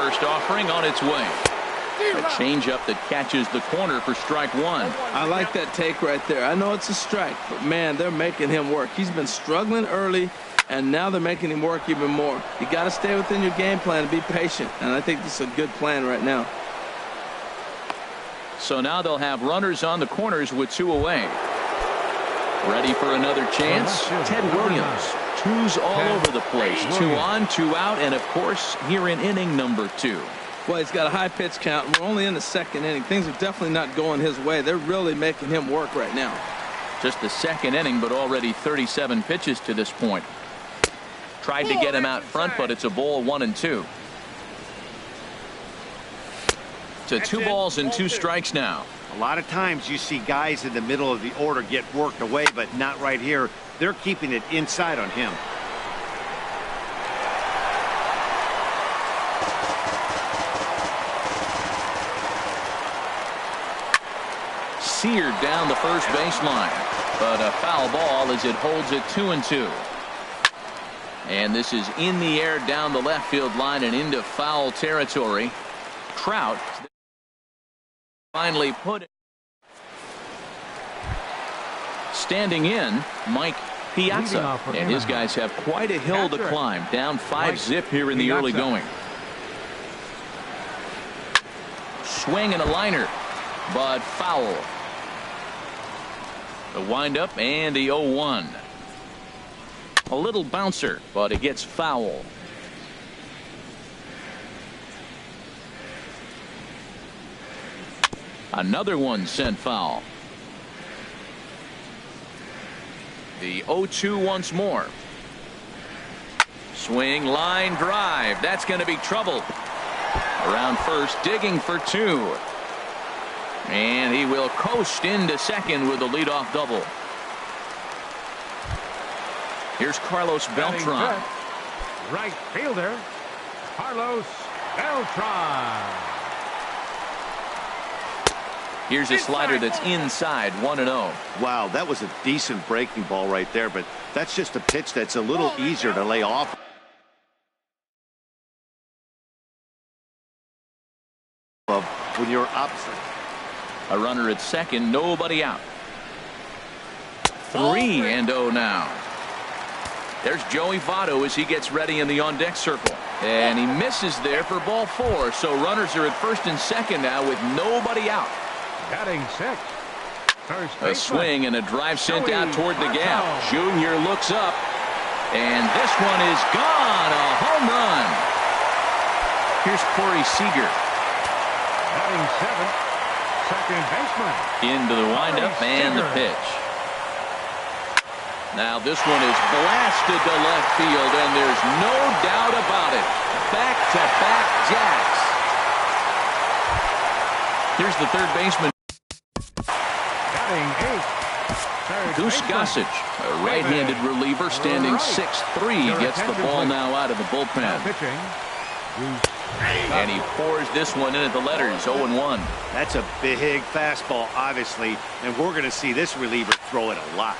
First offering on its way. A changeup that catches the corner for strike one. I like that take right there. I know it's a strike, but man, they're making him work. He's been struggling early, and now they're making him work even more. You got to stay within your game plan and be patient, and I think this is a good plan right now. So now they'll have runners on the corners with 2 away. Ready for another chance. Ted Williams. 2s all over the place. 2 on, 2 out, and of course here in inning number 2. Well, he's got a high pitch count. We're only in the 2nd inning. Things are definitely not going his way. They're really making him work right now. Just the 2nd inning, but already 37 pitches to this point. Tried to get him out front, but it's a ball, 1-2. To 2 balls and 2 strikes now. A lot of times you see guys in the middle of the order get worked away, but not right here. They're keeping it inside on him. Seared down the first baseline, but a foul ball as it holds it 2-2. And this is in the air down the left field line and into foul territory. Trout finally put it. Standing in, Mike Piazza, and his guys have quite a hill to climb. Down 5-zip here in the early going. Swing and a liner, but foul. The windup and the 0-1. A little bouncer, but it gets foul. Another one sent foul. The 0-2 once more. Swing, line drive. That's going to be trouble. Around first, digging for 2. And he will coast into second with a leadoff double. Here's Carlos Beltran. Right fielder, Carlos Beltran. Here's a slider that's inside, 1-0. Wow, that was a decent breaking ball right there, but that's just a pitch that's a little easier to lay off of when you're opposite. A runner at second, nobody out. 3-0 now. There's Joey Votto as he gets ready in the on-deck circle. And he misses there for ball 4. So runners are at first and second now with nobody out. Batting 6. A swing and a drive sent out toward the gap. Junior looks up. And this one is gone. A home run. Here's Corey Seager. Batting 7. Second baseman. Into the windup and the pitch. Now this one is blasted to left field, and there's no doubt about it. Back-to-back jacks. Here's the third baseman. Goose Gossage, a right-handed reliever standing 6'3", gets the ball now out of the bullpen. And he pours this one in at the letters, 0-1. That's a big fastball, obviously, and we're going to see this reliever throw it a lot.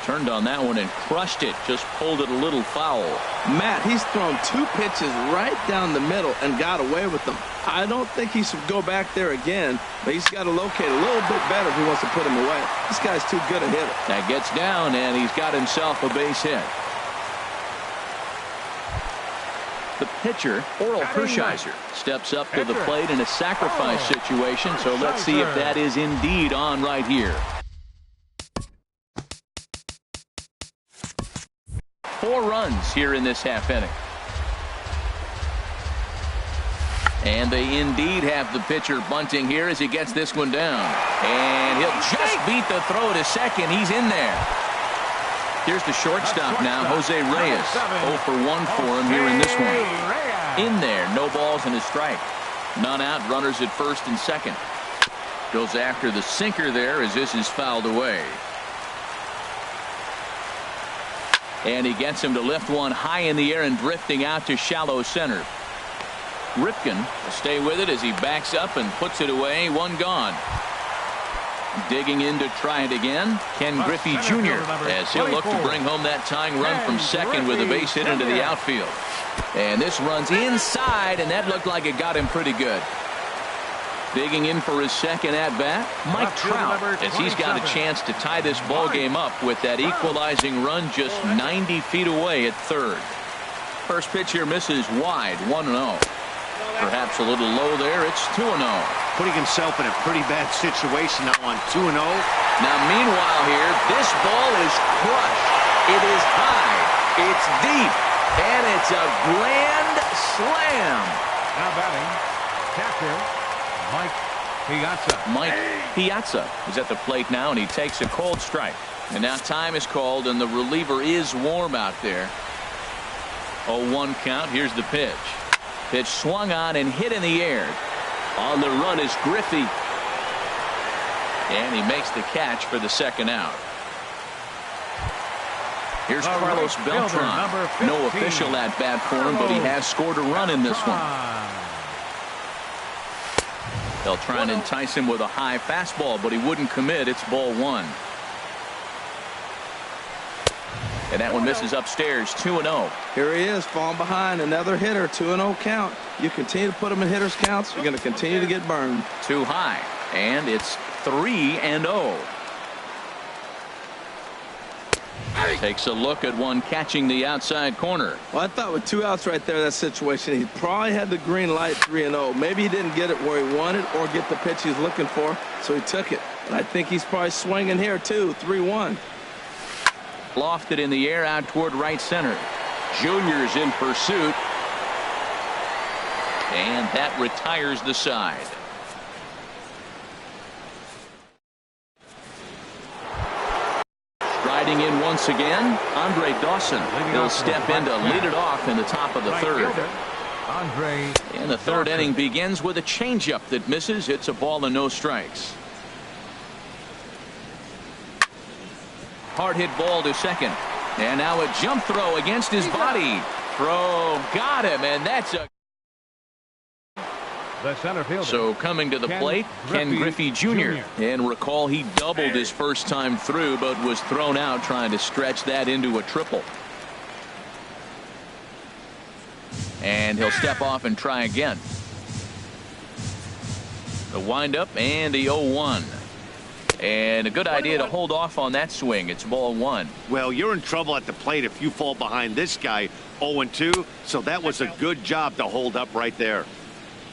Turned on that one and crushed it, just pulled it a little foul. Matt, he's thrown 2 pitches right down the middle and got away with them. I don't think he should go back there again, but he's got to locate a little bit better if he wants to put him away. This guy's too good a hitter. That gets down, and he's got himself a base hit. The pitcher, Oral Hershiser, steps up to the plate in a sacrifice situation, so let's see if that is indeed on right here. 4 runs here in this half inning. And they indeed have the pitcher bunting here as he gets this one down. And he'll just beat the throw to second. He's in there. Here's the shortstop now, Jose Reyes. 0 for 1 for him here in this one. In there, no balls and a strike. None out, runners at first and second. Goes after the sinker there as this is fouled away. And he gets him to lift one high in the air and drifting out to shallow center. Ripken will stay with it as he backs up and puts it away. 1 gone. Digging in to try it again, Ken Griffey Jr. as he'll look to bring home that tying run from second with a base hit into the outfield. And this runs inside, and that looked like it got him pretty good. Digging in for his second at-bat, Mike Trout, as he's got a chance to tie this ball game up with that equalizing run just 90 feet away at third. First pitch here misses wide, 1-0. Perhaps a little low there. It's 2-0. Putting himself in a pretty bad situation now on 2-0. Now, meanwhile here, this ball is crushed. It is high. It's deep. And it's a grand slam. Now batting, catcher, Mike Piazza. Mike Piazza is at the plate now, and he takes a cold strike. And now time is called, and the reliever is warm out there. 0-1 count. Here's the pitch. Pitch swung on and hit in the air. On the run is Griffey. And he makes the catch for the second out. Here's Carlos Beltran. No official at bat for him, but he has scored a run in this one. They'll try and entice him with a high fastball, but he wouldn't commit. It's ball one. And that one misses upstairs, 2-0. Here he is, falling behind, another hitter, 2-0 count. You continue to put him in hitters' counts, you're going to continue to get burned. Too high, and it's 3-0. Takes a look at one catching the outside corner. Well, I thought with 2 outs right there, that situation, he probably had the green light, 3-0. Maybe he didn't get it where he wanted or get the pitch he's looking for, so he took it. But I think he's probably swinging here, too, 3-1. Lofted in the air out toward right center. Junior's in pursuit. And that retires the side. Striding in once again, Andre Dawson. He'll step in to lead it off in the top of the third. And the third inning begins with a changeup that misses. It's a ball and no strikes. Hard hit ball to second. And now a jump throw against his body. Throw got him, and that's a. The center fielder. So coming to the plate, Ken Griffey Jr. And recall, he doubled his first time through, but was thrown out trying to stretch that into a triple. And he'll step off and try again. The windup and the 0-1. And a good idea to hold off on that swing. It's ball one. Well, you're in trouble at the plate if you fall behind this guy 0-2. So that was a good job to hold up right there.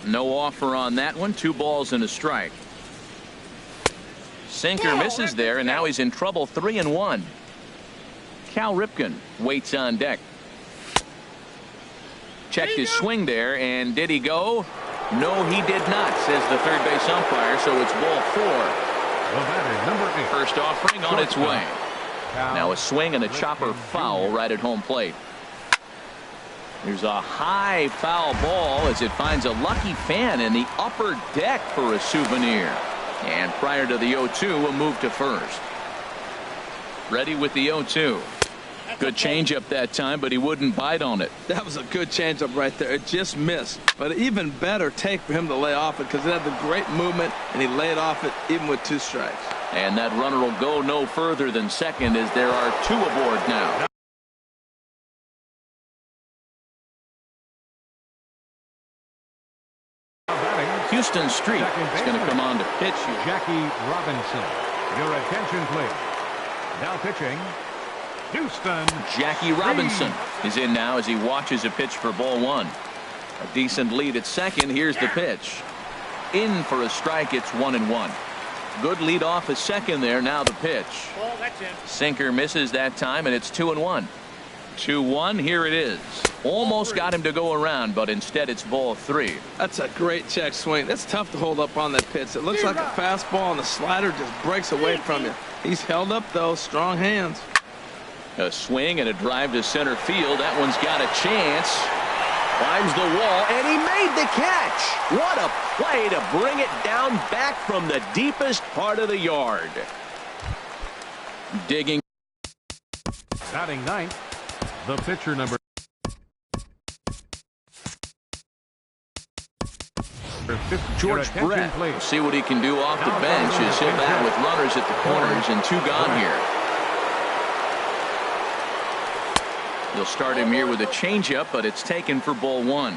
No offer on that one. 2 balls and a strike. Sinker misses there, and now he's in trouble. 3-1. Cal Ripken waits on deck. Checked his swing there, and did he go? No, he did not, says the third base umpire. So it's ball 4. The batter, number 8. First offering on its way. Now a swing and a chopper foul right at home plate. There's a high foul ball as it finds a lucky fan in the upper deck for a souvenir. And prior to the 0-2, a move to first. Ready with the 0-2. Good changeup that time, but he wouldn't bite on it. That was a good changeup right there. It just missed. But an even better take for him to lay off it because it had the great movement, and he laid off it even with 2 strikes. And that runner will go no further than second as there are 2 aboard now. Houston Street is going to come on to pitch here. Jackie Robinson. Your attention, please. Now pitching, Houston. Jackie Robinson is in now as he watches a pitch for ball one. A decent lead at second. Here's the pitch. In for a strike. It's 1-1. Good lead off at second there. Now the pitch. Sinker misses that time, and it's 2-1. 2-1. Here it is. Almost got him to go around, but instead it's ball 3. That's a great check swing. That's tough to hold up on that pitch. It looks like a fastball, and the slider just breaks away from you. He's held up, though. Strong hands. A swing and a drive to center field. That one's got a chance. Climbs the wall, and he made the catch. What a play to bring it down back from the deepest part of the yard. Digging. Batting ninth, the pitcher number George Brett will see what he can do off the bench as he'll bat with runners at the corners and 2 gone here. They'll start him here with a changeup, but it's taken for ball 1.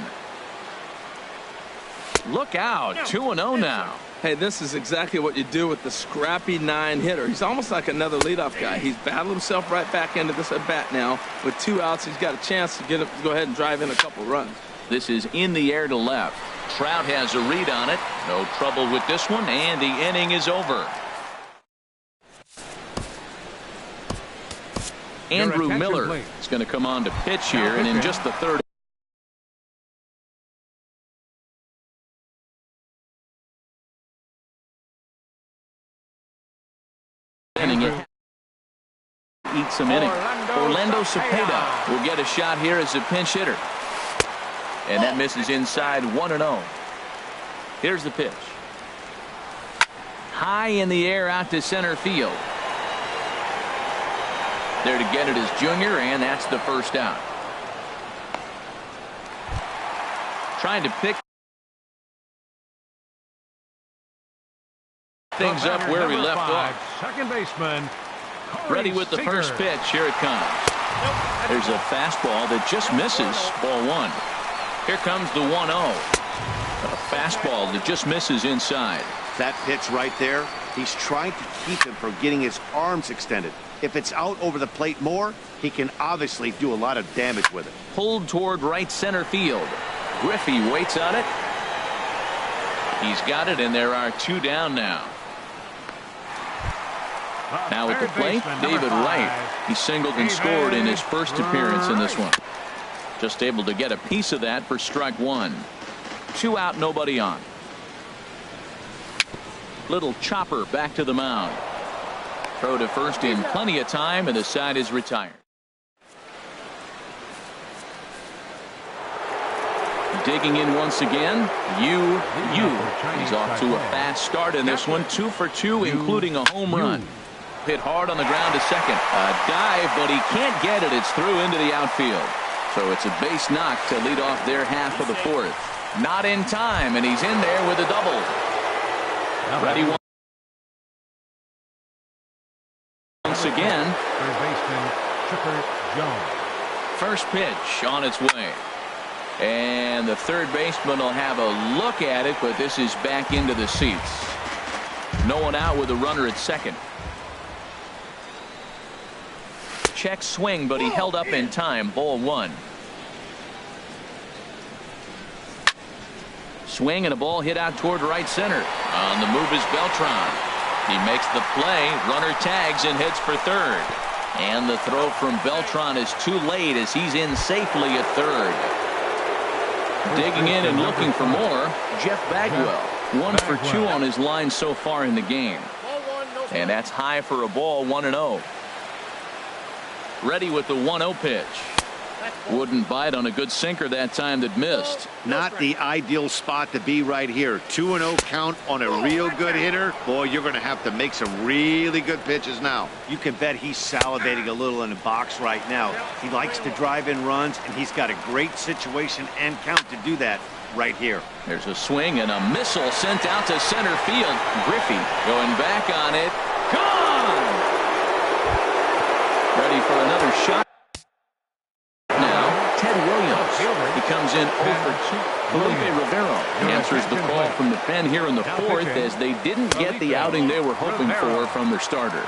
Look out, 2-0 now. Hey, this is exactly what you do with the scrappy 9 hitter. He's almost like another leadoff guy. He's battled himself right back into this at bat now. With 2 outs, he's got a chance to go ahead and drive in a couple runs. This is in the air to left. Trout has a read on it. No trouble with this one, and the inning is over. Andrew Miller is going to come on to pitch here, and in just the 3rd inning, it eats some inning. Orlando Cepeda will get a shot here as a pinch hitter. And that misses inside, 1-0. Here's the pitch. High in the air out to center field. There to get it is Junior, and that's the first out. Trying to pick things up where we left off. Second baseman. Ready with the first pitch. Here it comes. There's a fastball that just misses, ball 1. Here comes the 1-0. A fastball that just misses inside. That pitch right there, he's trying to keep him from getting his arms extended. If it's out over the plate more, he can obviously do a lot of damage with it. Pulled toward right center field. Griffey waits on it. He's got it, and there are 2 down now. Now at the plate, David Wright. He singled and scored in his first appearance in this one. Just able to get a piece of that for strike 1. 2 out, nobody on. Little chopper back to the mound. Throw to first in plenty of time, and the side is retired. Digging in once again, Yu. He's off to a fast start in this one. 2 for 2, including a home run. Hit hard on the ground to second. A dive, but he can't get it. It's through into the outfield. So it's a base knock to lead off their half of the 4th. Not in time, and he's in there with a double. Ready once again. Third baseman Chipper Jones. First pitch on its way. And the third baseman will have a look at it, but this is back into the seats. No one out with a runner at second. Check swing, but he held up in time. Ball 1. Swing and a ball hit out toward right center. On the move is Beltran. He makes the play. Runner tags and heads for third. And the throw from Beltran is too late as he's in safely at third. Digging in and looking for more, Jeff Bagwell. 1 for 2 on his line so far in the game. And that's high for a ball, 1-0. Ready with the 1-0 pitch. Wouldn't bite on a good sinker that time that missed. Not the ideal spot to be right here. 2-0 count on a real good hitter. Boy, you're going to have to make some really good pitches now. You can bet he's salivating a little in the box right now. He likes to drive in runs, and he's got a great situation and count to do that right here. There's a swing and a missile sent out to center field. Griffey going back on it. Gone! Ready for another shot. Now, Ted Williams. He comes in 0 for 2. Felipe Rivero answers the call from the pen here in the 4th as they didn't get the outing they were hoping for from their starter.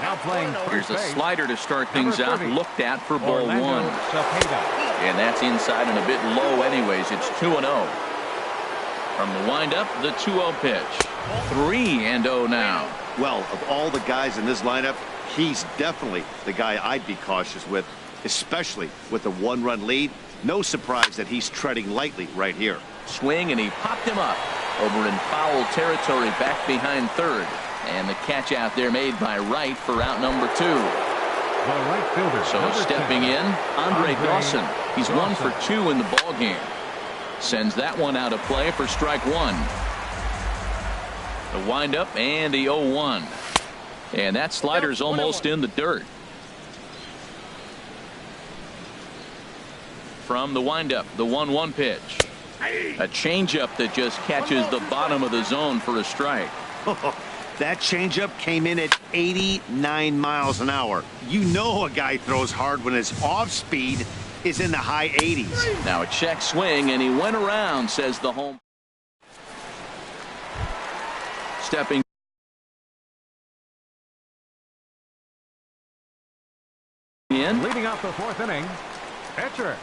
Here's a slider to start things out, looked at for ball 1. And that's inside and a bit low anyways. It's 2-0. From the windup, the 2-0 pitch. 3-0 now. Well, of all the guys in this lineup, he's definitely the guy I'd be cautious with, especially with a 1-run lead. No surprise that he's treading lightly right here. Swing, and he popped him up over in foul territory back behind third. And the catch out there made by Wright for out number 2. The right fielder, so stepping in, Andre Dawson. He's 1 for 2 in the ball game. Sends that one out of play for strike 1. The windup and the 0-1. And that slider's almost in the dirt. From the windup, the 1-1 pitch. A changeup that just catches the bottom of the zone for a strike. That changeup came in at 89 miles an hour. You know a guy throws hard when his off speed is in the high 80s. Now a check swing, and he went around, says the home. Stepping in. Leading off the fourth inning, pitcher.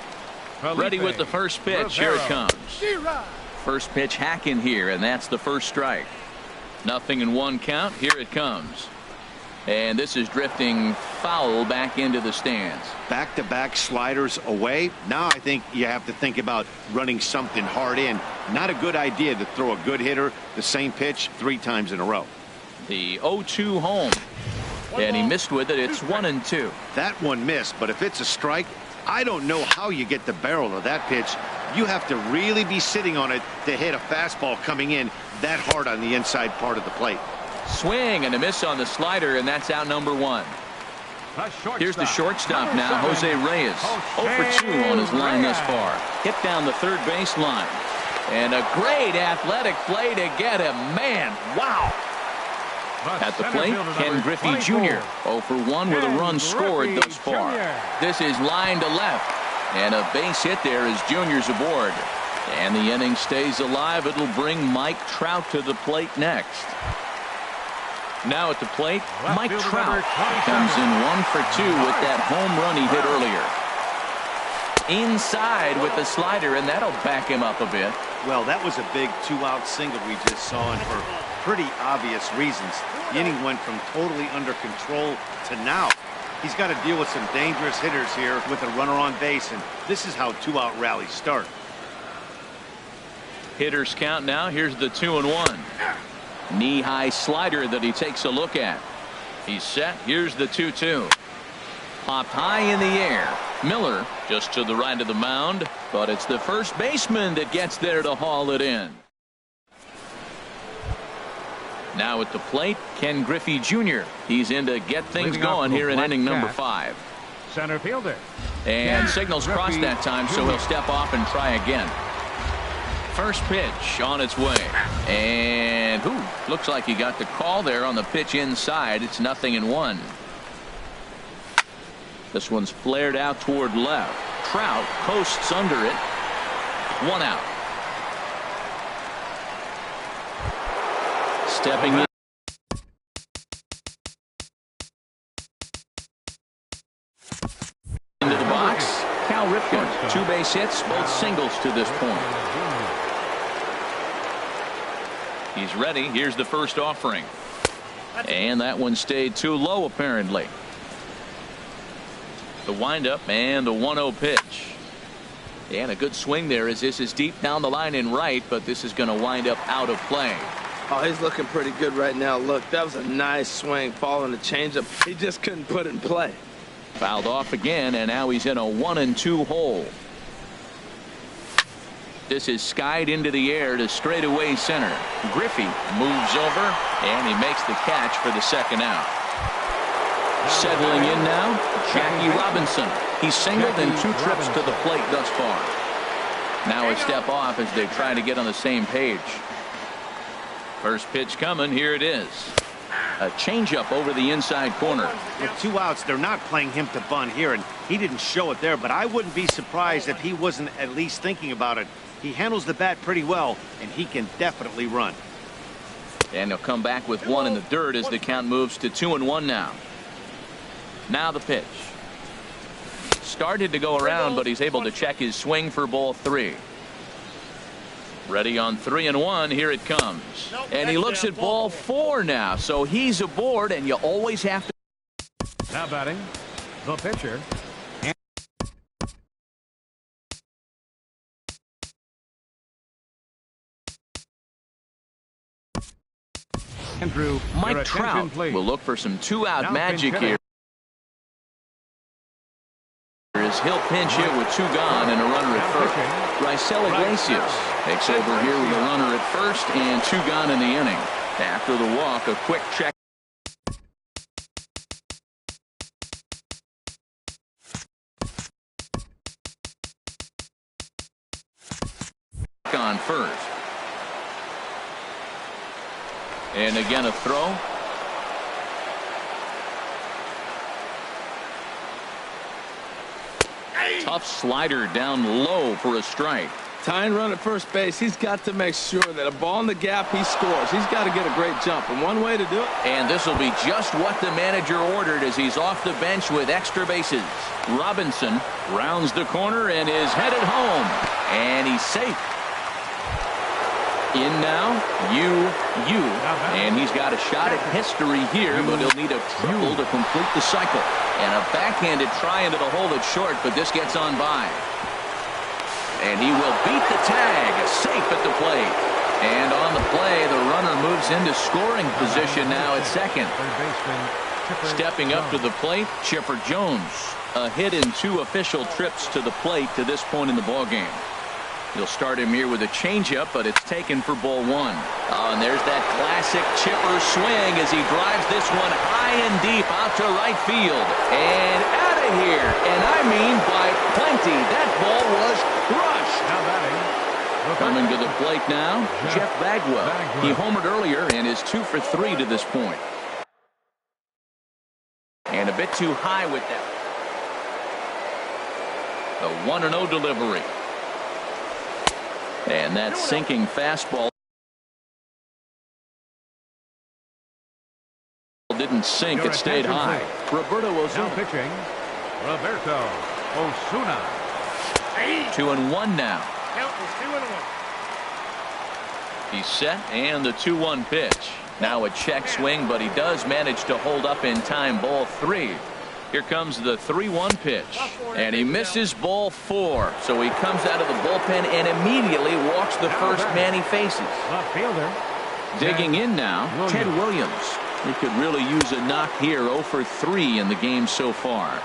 Ready with the first pitch. Here it comes. First pitch hacking here, and that's the first strike. 0-1 count. Here it comes. And this is drifting foul back into the stands. Back-to-back sliders away. Now I think you have to think about running something hard in. Not a good idea to throw a good hitter the same pitch 3 times in a row. The 0-2 home. And he missed with it. It's 1-2. That one missed, but if it's a strike, I don't know how you get the barrel of that pitch. You have to really be sitting on it to hit a fastball coming in that hard on the inside part of the plate. Swing and a miss on the slider, and that's out number 1. Here's the shortstop now, Jose Reyes. 0 for 2 on his line thus far. Hit down the third base line. And a great athletic play to get him. Man, wow. At the plate, Ken Griffey Jr. 0 for 1 with a run scored thus far. This is line to left. And a base hit there as Junior's aboard. And the inning stays alive. It'll bring Mike Trout to the plate next. Now at the plate, Mike Trout comes in 1 for 2 with that home run he hit earlier. Inside with the slider, and that'll back him up a bit. Well, that was a big 2-out single we just saw, and for pretty obvious reasons. The inning went from totally under control to now. He's got to deal with some dangerous hitters here with a runner on base, and this is how 2-out rallies start. Hitters count now. Here's the 2-1. Knee-high slider that he takes a look at. He's set. Here's the 2-2. Popped high in the air. Miller just to the right of the mound, but it's the first baseman that gets there to haul it in. Now at the plate, Ken Griffey Jr. He's in to get things going here in inning number 5. Center fielder. And signals crossed that time, so he'll step off and try again. First pitch on its way. And looks like he got the call there on the pitch inside. It's 0-1. This one's flared out toward left. Trout coasts under it. 1 out. Stepping in. Into the box, Cal Ripken. 2 base hits, both singles to this point. He's ready. Here's the first offering. And that one stayed too low, apparently. The windup and the 1-0 pitch. And a good swing there as this is deep down the line in right, but this is going to wind up out of play. Oh, he's looking pretty good right now. Look, that was a nice swing following the changeup. He just couldn't put it in play. Fouled off again, and now he's in a 1-2 hole. This is skied into the air to straightaway center. Griffey moves over, and he makes the catch for the second out. Settling in now, Jackie Robinson. He's singled in 2 trips to the plate thus far. Now a step off as they try to get on the same page. First pitch coming. Here it is. A changeup over the inside corner. With 2 outs, they're not playing him to bunt here, and he didn't show it there, but I wouldn't be surprised if he wasn't at least thinking about it. He handles the bat pretty well, and he can definitely run. And he'll come back with 1 in the dirt as the count moves to 2-1 now. Now the pitch. Started to go around, but he's able to check his swing for ball 3. Ready on 3-1. Here it comes. And he looks at ball 4 now. So he's aboard, and you always have to. Now batting, the pitcher. Andrew, Mike Trout will look for some 2-out magic here. He'll pinch hit with 2 gone and a runner at first. Raisel Iglesias takes over here with a runner at first and 2 gone in the inning. After the walk, a quick check. And again a throw. Tough slider down low for a strike. Tying run at first base, he's got to make sure that a ball in the gap, he scores. He's got to get a great jump, and one way to do it. And this will be just what the manager ordered as he's off the bench with extra bases. Robinson rounds the corner and is headed home. And he's safe. In now, and he's got a shot at history here, but he'll need a triple to complete the cycle. And a backhanded try into the hole that's short, but this gets on by. And he will beat the tag, safe at the plate. And on the play, the runner moves into scoring position now at second. Stepping up to the plate, Chipper Jones. A hit in 2 official trips to the plate to this point in the ballgame. He'll start him here with a changeup, but it's taken for ball 1. Oh, and there's that classic Chipper swing as he drives this one high and deep out to right field. And out of here. And I mean by plenty. That ball was crushed. Now batting. Coming to the plate now, Jeff Bagwell. He homered earlier and is 2 for 3 to this point. And a bit too high with that. The 1-0 delivery. And that sinking fastball didn't sink. It stayed high. Roberto Osuna. Now pitching, Roberto Osuna. 2-1 now. Count is 2-1. He's set, and the 2-1 pitch. Now a check swing, but he does manage to hold up in time. Ball 3. Here comes the 3-1 pitch, and he misses ball 4. So he comes out of the bullpen and immediately walks the first man he faces. Left fielder. Digging in now, Ted Williams. He could really use a knock here. 0 for 3 in the game so far.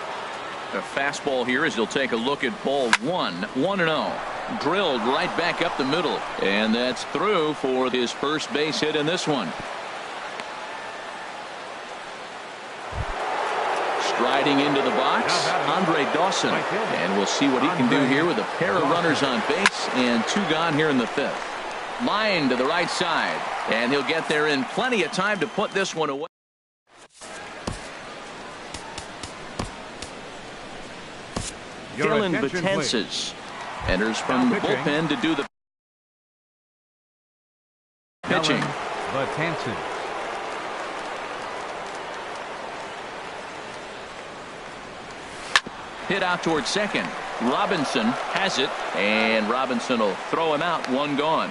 A fastball here as he'll take a look at ball 1. 1-0. Drilled right back up the middle, and that's through for his first base hit in this one. Striding into the box, Andre Dawson. And we'll see what he can do here with a pair of runners on base and 2 gone here in the 5th. Line to the right side, and he'll get there in plenty of time to put this one away. Dylan Betances enters from the bullpen to do the pitching. Betances. Hit out towards second. Robinson has it, and Robinson will throw him out. 1 gone.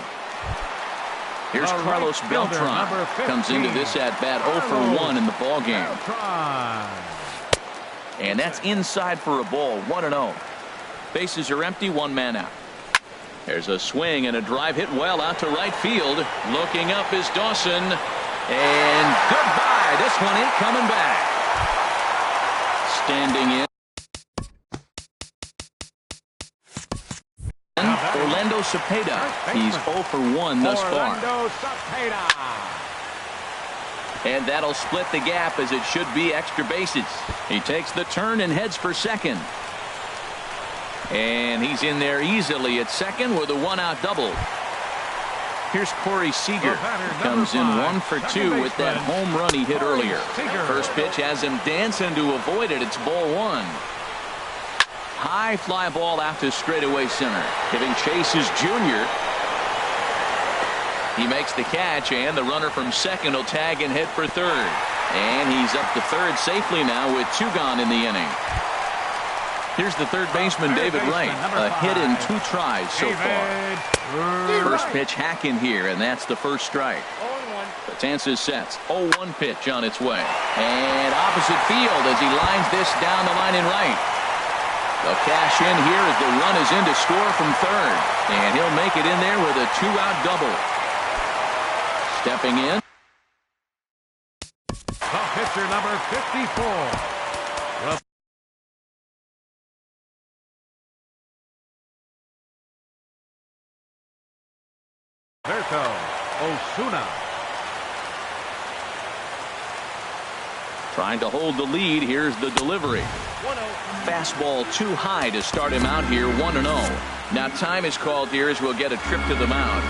Here's Carlos Beltran. Comes into this at bat 0 for 1 in the ball game. And that's inside for a ball. 1-0. Bases are empty. 1 man out. There's a swing and a drive hit well out to right field. Looking up is Dawson. And goodbye. This one ain't coming back. Standing in. Orlando Cepeda. He's 0 for 1 thus far. And that'll split the gap as it should be extra bases. He takes the turn and heads for second. And he's in there easily at second with a 1-out double. Here's Corey Seager. Comes in 1 for 2 with that home run he hit earlier. First pitch has him dancing to avoid it. It's ball 1. High fly ball out to straightaway center. Giving chase is Junior. He makes the catch, and the runner from second will tag and head for third. And he's up to third safely now with 2 gone in the inning. Here's the third baseman, David Wright. A hit in 2 tries so far. First pitch hack in here, and that's the first strike. Betances sets. 0-1 pitch on its way. And opposite field as he lines this down the line in right. They'll cash in here as the run is in to score from third. And he'll make it in there with a 2-out double. Stepping in. The pitcher, number 54. Roberto Osuna. Trying to hold the lead. Here's the delivery. Fastball too high to start him out here. 1-0. Now time is called here as we'll get a trip to the mound.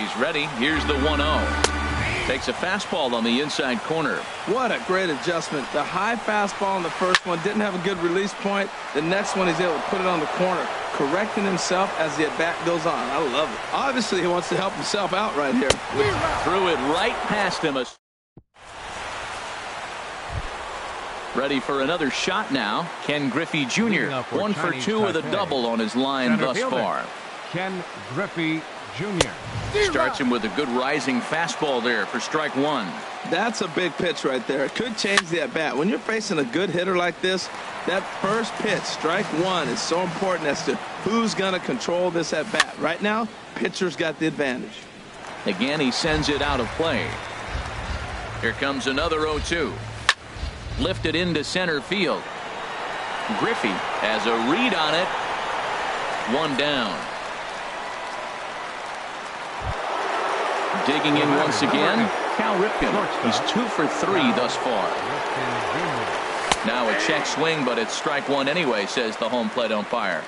He's ready. Here's the 1-0. Takes a fastball on the inside corner. What a great adjustment. The high fastball on the first one didn't have a good release point. The next one he's able to put it on the corner, correcting himself as the at-bat goes on. I love it. Obviously, he wants to help himself out right here. Threw it right past him. Ready for another shot now. Ken Griffey Jr. 1 for 2 with a double on his line thus far. Ken Griffey Jr. Starts him with a good rising fastball there for strike one. That's a big pitch right there. It could change the at-bat. When you're facing a good hitter like this, that first pitch, strike one, is so important as to who's going to control this at-bat. Right now, pitcher's got the advantage. Again, he sends it out of play. Here comes another 0-2. Lifted into center field. Griffey has a read on it. One down. Digging in once again, Cal Ripken. He's 2 for 3 thus far. Now a check swing, but it's strike one anyway, says the home plate umpire.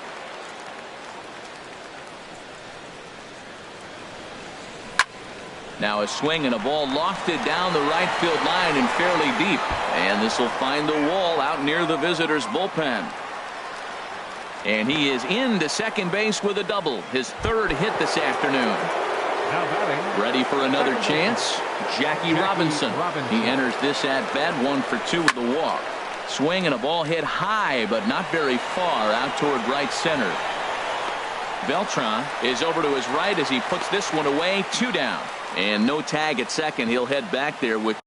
Now a swing and a ball lofted down the right field line and fairly deep. And this will find the wall out near the visitors' bullpen. And he is into second base with a double. His third hit this afternoon. Ready for another chance. Jackie Robinson. He enters this at bat 1 for 2 with a walk. Swing and a ball hit high, but not very far out toward right center. Beltran is over to his right as he puts this one away. 2 down. And no tag at second. He'll head back there with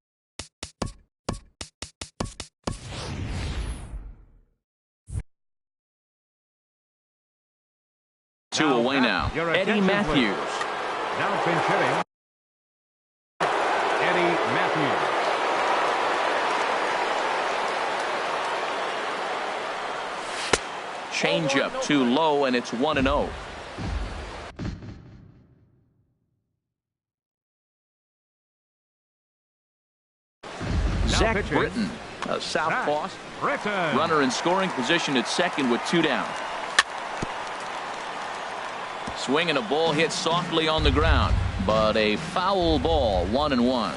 two away now. Eddie Matthews. Now pinch hitting. Eddie Matthews. Changeup too low, and it's 1-0. Zach Britton, a southpaw. Runner in scoring position at second with 2 down. Swing and a ball hit softly on the ground, but a foul ball. 1-1.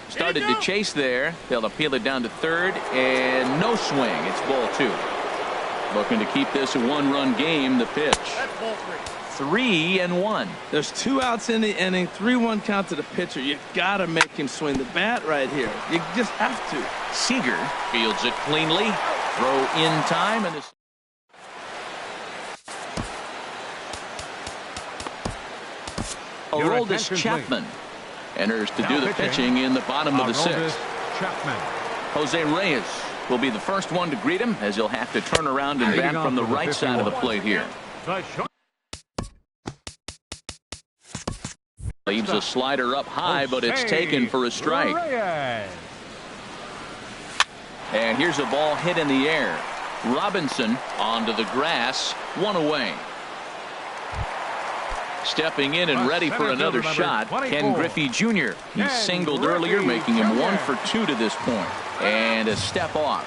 Started to chase there. They'll appeal it down to third, and no swing. It's ball 2. Looking to keep this a 1-run game. The pitch. 3-1. There's 2 outs in the inning. 3-1 count to the pitcher. You gotta make him swing the bat right here. You just have to. Seager fields it cleanly. Throw in time, and this. Aroldis Chapman enters to do the pitching in the bottom of the 6th. Jose Reyes will be the first one to greet him, as he'll have to turn around and bat from the right side of the plate here. Leaves a slider up high, but it's taken for a strike. And here's a ball hit in the air. Robinson onto the grass. 1 away. Stepping in and ready for another shot, Ken Griffey Jr. He singled earlier, making him 1 for 2 to this point. And a step off.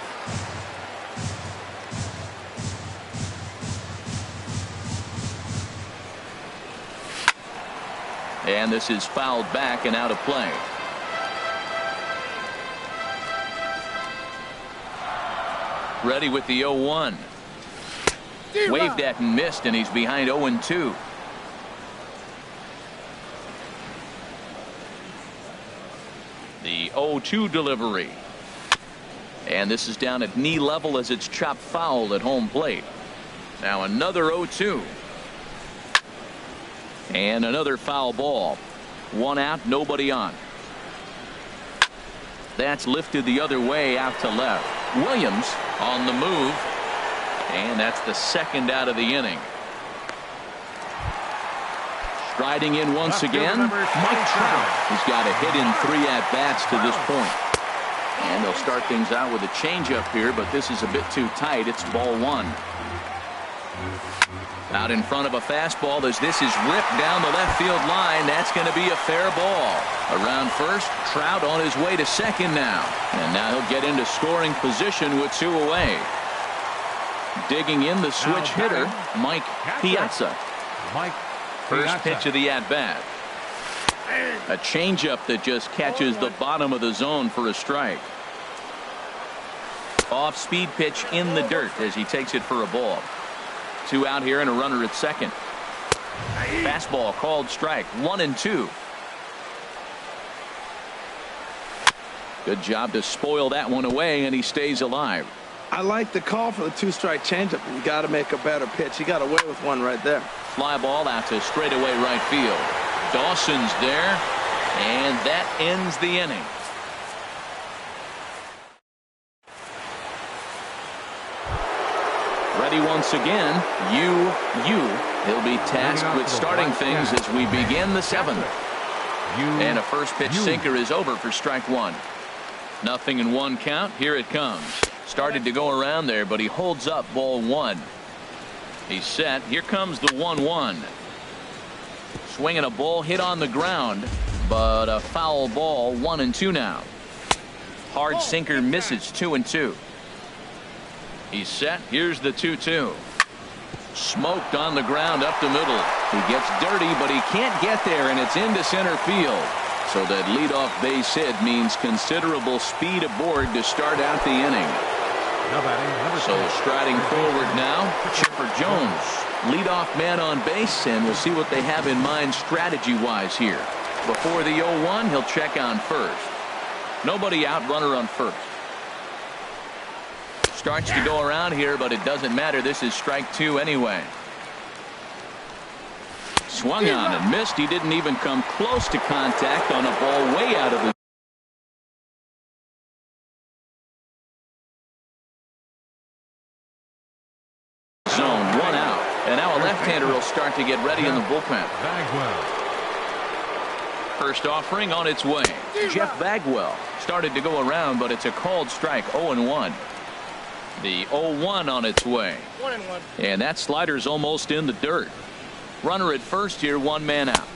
And this is fouled back and out of play. Ready with the 0-1. Waved at and missed, and he's behind 0-2. The 0-2 delivery. And this is down at knee level as it's chopped foul at home plate. Now another 0-2. And another foul ball. 1 out, nobody on. That's lifted the other way out to left. Williams on the move. And that's the 2nd out of the inning. Striding in once again, Mike Trout. He's got a hit in 3 at-bats to this point. And they'll start things out with a changeup here, but this is a bit too tight. It's ball 1. Out in front of a fastball as this is ripped down the left field line. That's going to be a fair ball. Around first, Trout on his way to second now. And now he'll get into scoring position with 2 away. Digging in the switch hitter, Mike Piazza. First pitch of the at-bat. A changeup that just catches the bottom of the zone for a strike. Off-speed pitch in the dirt as he takes it for a ball. 2 out here and a runner at second. Fastball called strike. 1-2. Good job to spoil that one away, and he stays alive. I like the call for the 2-strike changeup. You got to make a better pitch. He got away with one right there. Fly ball out to straightaway right field. Dawson's there, and that ends the inning. Ready once again. He'll be tasked with starting things as we begin the 7th. And a first pitch sinker is over for strike 1. 0-1 count. Here it comes. Started to go around there, but he holds up ball 1. He's set. Here comes the 1-1. Swinging a ball hit on the ground, but a foul ball. 1-2 now. Hard sinker misses. 2-2. He's set. Here's the 2-2. Smoked on the ground up the middle. He gets dirty, but he can't get there, and it's into center field. So that leadoff base hit means considerable speed aboard to start out the inning. So striding forward now, Chipper Jones, leadoff man on base, and we'll see what they have in mind strategy-wise here. Before the 0-1, he'll check on first. Nobody out, runner on first. Starts to go around here, but it doesn't matter. This is strike 2 anyway. Swung on and missed. He didn't even come close to contact on a ball way out of the zone. 1 out. And now a left-hander will start to get ready in the bullpen. First offering on its way. Jeff Bagwell started to go around, but it's a called strike. 0-1. The 0-1 on its way. 1-1. And that slider's almost in the dirt. Runner at first here, 1 man out.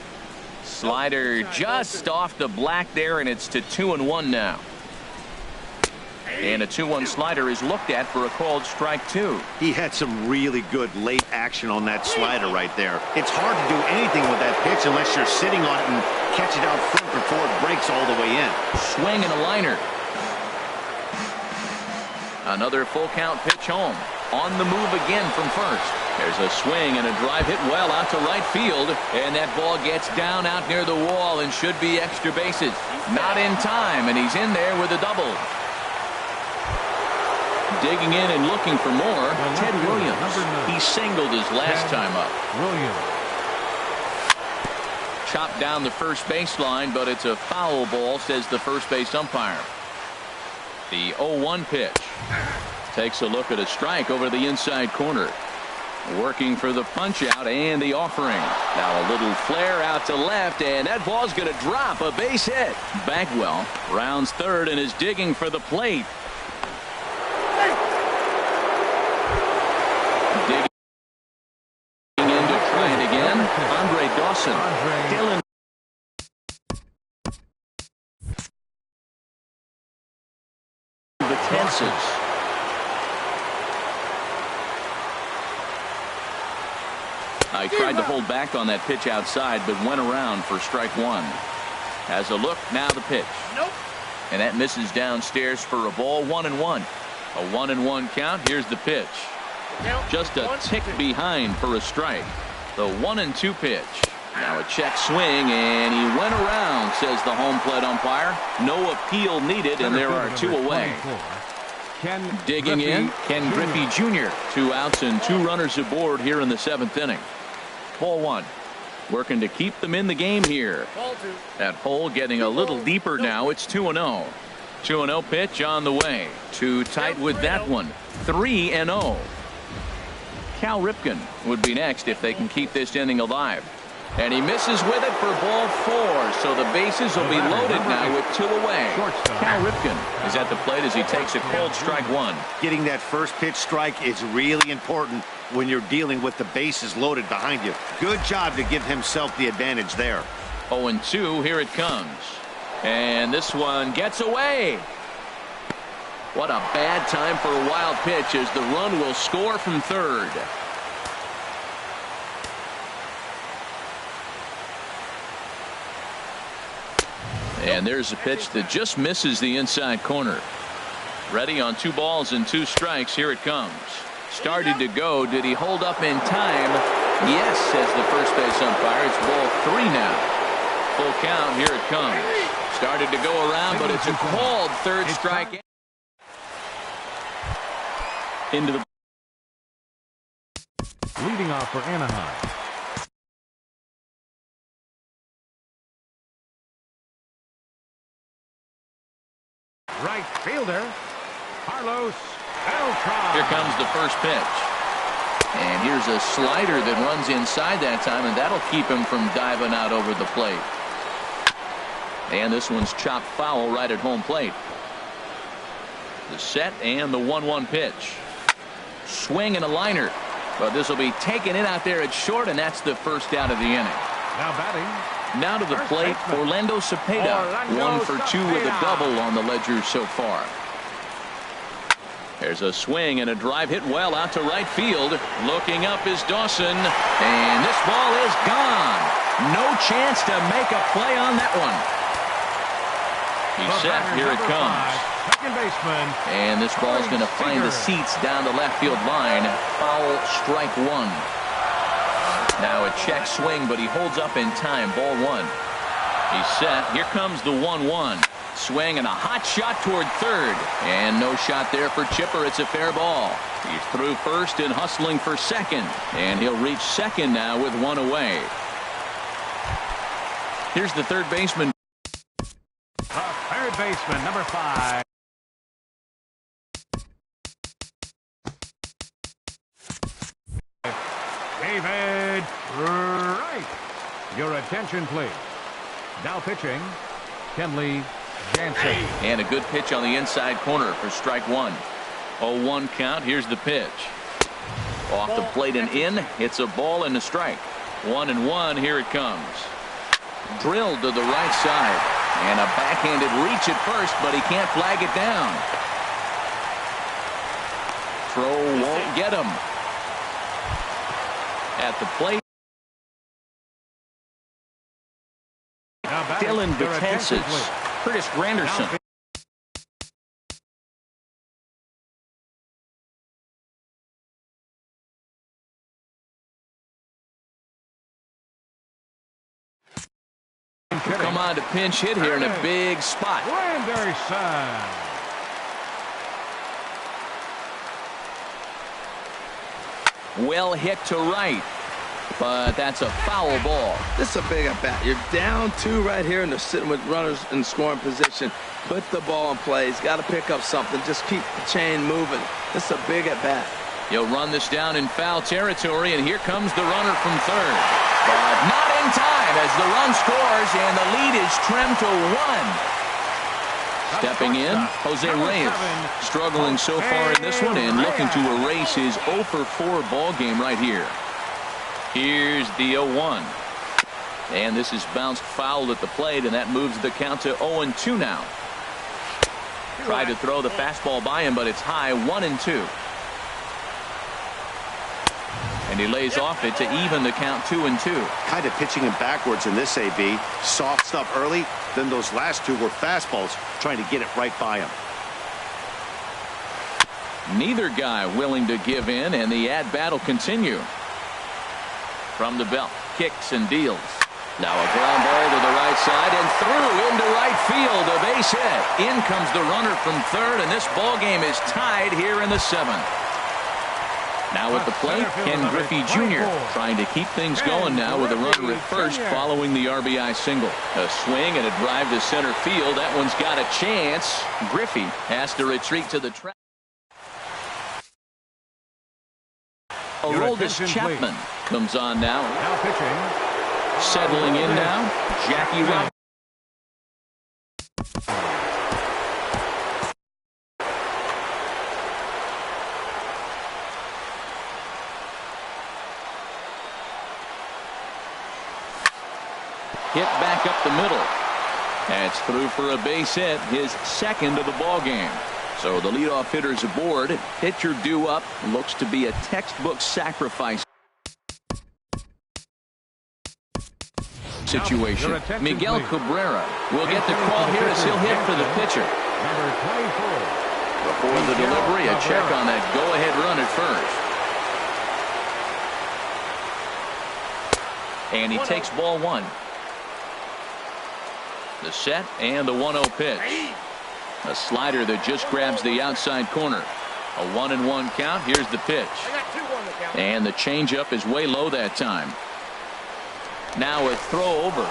Slider just off the black there, and it's to 2-1 now. And a 2-1 slider is looked at for a called strike 2. He had some really good late action on that slider right there. It's hard to do anything with that pitch unless you're sitting on it and catch it out front before it breaks all the way in. Swing and a liner. Another full count pitch home. On the move again from first. There's a swing and a drive hit well out to right field, and that ball gets down out near the wall and should be extra bases. Not in time, and he's in there with a double. Digging in and looking for more, Ted Williams. He singled his last time up. Chopped down the first baseline, but it's a foul ball, says the first base umpire. The 0-1 pitch. Takes a look at a strike over the inside corner. Working for the punch out and the offering. Now a little flare out to left, and that ball's going to drop. A base hit. Bagwell rounds third and is digging for the plate. Digging in to try it again. Andre Dawson. Dylan Vicences. I tried to hold back on that pitch outside, but went around for strike 1. Has a look, now the pitch. Nope. And that misses downstairs for a ball. 1-1. A 1-1 count. Here's the pitch. Just a tick behind for a strike. The 1-2 pitch. Now a check swing, and he went around, says the home plate umpire. No appeal needed, and there are 2 away. Digging in, Ken Griffey Jr. 2 outs and 2 runners aboard here in the 7th inning. Ball 1. Working to keep them in the game here. That hole getting a little deeper now. It's 2-0. 2-0 pitch on the way. Too tight with that one. 3-0. Cal Ripken would be next if they can keep this inning alive. And he misses with it for ball 4. So the bases will be loaded now with 2 away. Cal Ripken is at the plate as he takes a cold strike 1. Getting that first pitch strike is really important when you're dealing with the bases loaded behind you. Good job to give himself the advantage there. 0-2. Here it comes. And this one gets away. What a bad time for a wild pitch as the run will score from third. And there's a pitch that just misses the inside corner. Ready on 2 balls and 2 strikes. Here it comes. Started to go. Did he hold up in time? Yes, says the first base umpire. It's ball 3 now. Full count. Here it comes. Started to go around, but it's a called third strike. Into the Leading off for Anaheim. Right fielder, Carlos Beltran. Here comes the first pitch. And here's a slider that runs inside that time, and that'll keep him from diving out over the plate. And this one's chopped foul right at home plate. The set and the 1-1 pitch. Swing and a liner. But this will be taken in out there at short, and that's the first out of the inning. Now batting. Now to the plate, Orlando Cepeda. 1 for 2 with a double on the ledger so far. There's a swing and a drive hit well out to right field. Looking up is Dawson. And this ball is gone. No chance to make a play on that one. He's set. Here it comes. Second baseman. And this ball's going to find the seats down the left field line. Foul, strike 1. Now a check swing, but he holds up in time. Ball 1. He's set. Here comes the 1-1. Swing and a hot shot toward third. And no shot there for Chipper. It's a fair ball. He's through first and hustling for second. And he'll reach second now with 1 away. Here's the third baseman. The third baseman, number 5. David Wright. Your attention, please. Now pitching, Kenley Jansen. And a good pitch on the inside corner for strike 1. 0-1 count. Here's the pitch. Off the plate and in. It's a ball and a strike. 1-1. Here it comes. Drilled to the right side. And a backhanded reach at first, but he can't flag it down. Throw won't get him. At the plate, Dylan Betances, Curtis Granderson. Come on to pinch hit here in a big spot. Granderson. Well hit to right, but that's a foul ball. This is a big at bat. You're down 2 right here, and they're sitting with runners in scoring position. Put the ball in play. He's got to pick up something. Just keep the chain moving. This is a big at bat. He'll run this down in foul territory, and here comes the runner from third. But not in time as the run scores, and the lead is trimmed to 1. Stepping in, Jose Reyes, struggling so far in this one and looking to erase his 0 for 4 ball game right here. Here's the 0-1. And this is bounced foul at the plate, and that moves the count to 0-2 now. Tried to throw the fastball by him, but it's high. 1-2. And he lays off it to even the count 2-2. Kind of pitching him backwards in this AB. Soft stuff early, then those last 2 were fastballs, trying to get it right by him. Neither guy willing to give in, and the at-bat will continue. From the belt, kicks and deals. Now a ground ball to the right side and through into right field. A base hit. In comes the runner from third, and this ball game is tied here in the 7th. Now at the plate, Ken Griffey Jr. trying to keep things going now with a runner at first following the RBI single. A swing and a drive to center field. That one's got a chance. Griffey has to retreat to the track. Aroldis Chapman comes on now. Now pitching. Settling in now, Jackie Robinson. Hit back up the middle. That's through for a base hit, his 2nd of the ball game. So the leadoff hitter's aboard. Pitcher due up. Looks to be a textbook sacrifice. situation. Miguel please. Cabrera will get the call here as he'll hit for the pitcher. Number 24. Before the delivery, a check on that go-ahead run at first. And he takes ball one. The set and the 1-0 pitch. A slider that just grabs the outside corner. A 1-1 count. Here's the pitch. And the changeup is way low that time. Now a throw over.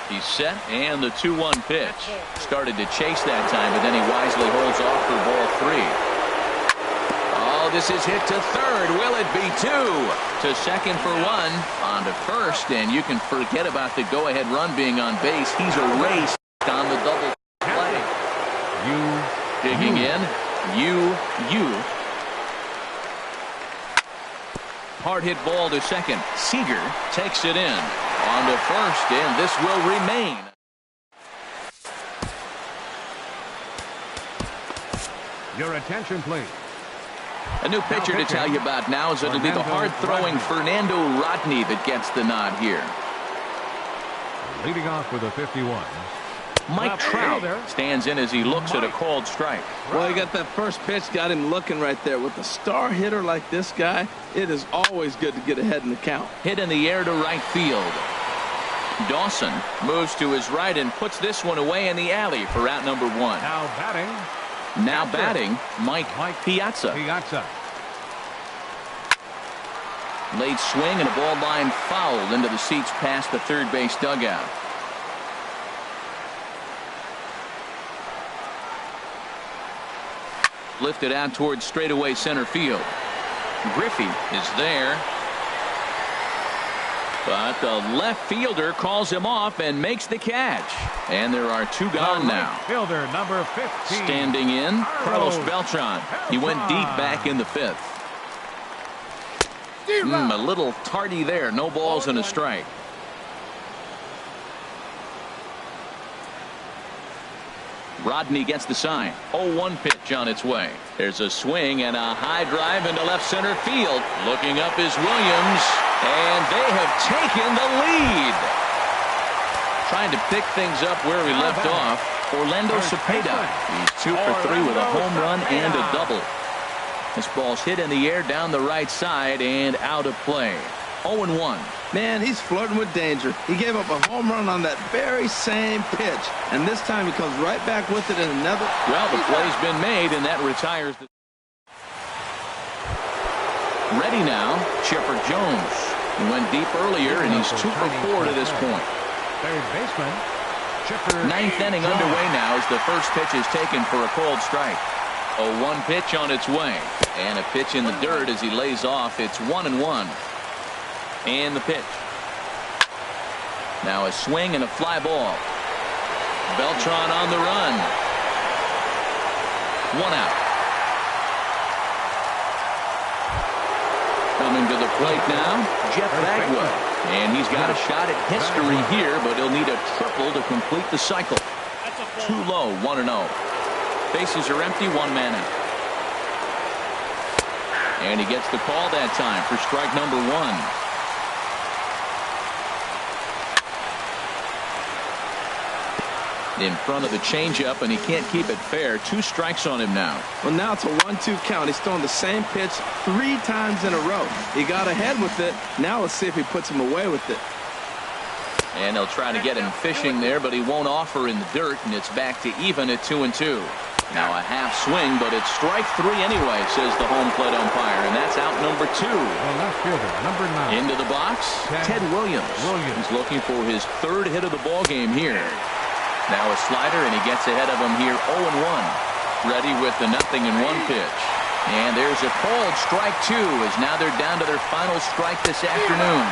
He's set and the 2-1 pitch. Started to chase that time, but then he wisely holds off for ball three. Oh, this is hit to third. Will it be two? To second for one. On to first, and you can forget about the go-ahead run being on base. He's erased on the double play. Digging in. Hard hit ball to second. Seager takes it in. On to first, and this will remain. Your attention, please. A new pitcher to tell you about now is it'll be the hard-throwing Fernando Rodney that gets the nod here. Leading off with a 51. Mike Trout stands in as he looks at a called strike. Well, he got that first pitch, got him looking right there. With a star hitter like this guy, it is always good to get ahead in the count. Hit in the air to right field. Dawson moves to his right and puts this one away in the alley for out number one. Now batting, Mike Piazza. Late swing and a ball line fouled into the seats past the third base dugout. Lifted out towards straightaway center field. Griffey is there. But the left fielder calls him off and makes the catch. And there are two gone now. Fielder number 15. Standing in, Carlos Beltran. He went deep back in the fifth. A little tardy there. No balls and a strike. Rodney gets the sign. 0-1 pitch on its way. There's a swing and a high drive into left center field. Looking up is Williams, and they have taken the lead. Trying to pick things up where we left off, Orlando Cepeda. He's 2 for 3 with a home run and a double. This ball's hit in the air down the right side and out of play. 0-1. Man, he's flirting with danger. He gave up a home run on that very same pitch, and this time he comes right back with it in another. Well, the play's been made, and that retires the. Ready now, Chipper Jones. He went deep earlier, and he's 2 for 4 to this point. Third baseman, Chipper. Ninth inning underway now as the first pitch is taken for a called strike. A 1 pitch on its way, and a pitch in the dirt as he lays off. It's 1-1. And the pitch. Now a swing and a fly ball. Beltran on the run. 1 out. Coming to the plate now, Jeff Bagwell. And he's got a shot at history here, but he'll need a triple to complete the cycle. Too low, 1-0. Bases are empty, 1 man out. And he gets the call that time for strike number 1. In front of the changeup, and he can't keep it fair. 2 strikes on him now. Well, now it's a 1-2 count. He's throwing the same pitch 3 times in a row. He got ahead with it. Now let's see if he puts him away with it. And they'll try to get him fishing there, but he won't offer in the dirt, and it's back to even at 2-2. Now a half swing, but it's strike 3 anyway, says the home plate umpire, and that's out number 2. The left fielder, number 9. Into the box, Ted Williams. He's looking for his 3rd hit of the ball game here. Now a slider, and he gets ahead of him here, 0-1. Ready with the 0-1 pitch. And there's a called strike 2, as now they're down to their final strike this afternoon.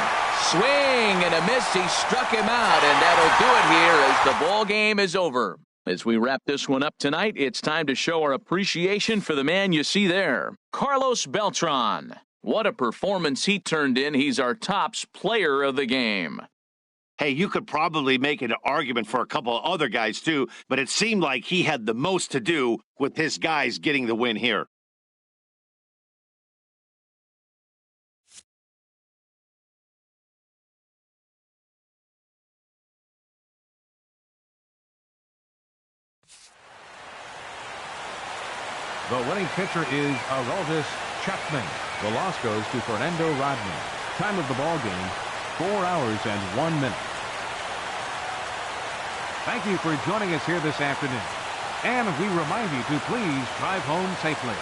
Swing and a miss. He struck him out, and that'll do it here as the ball game is over. As we wrap this one up tonight, it's time to show our appreciation for the man you see there, Carlos Beltran. What a performance he turned in. He's our tops player of the game. Hey, you could probably make an argument for a couple of other guys too, but it seemed like he had the most to do with his guys getting the win here. The winning pitcher is Aroldis Chapman. The loss goes to Fernando Rodney. Time of the ball game, 4 hours and 1 minute. Thank you for joining us here this afternoon. And we remind you to please drive home safely.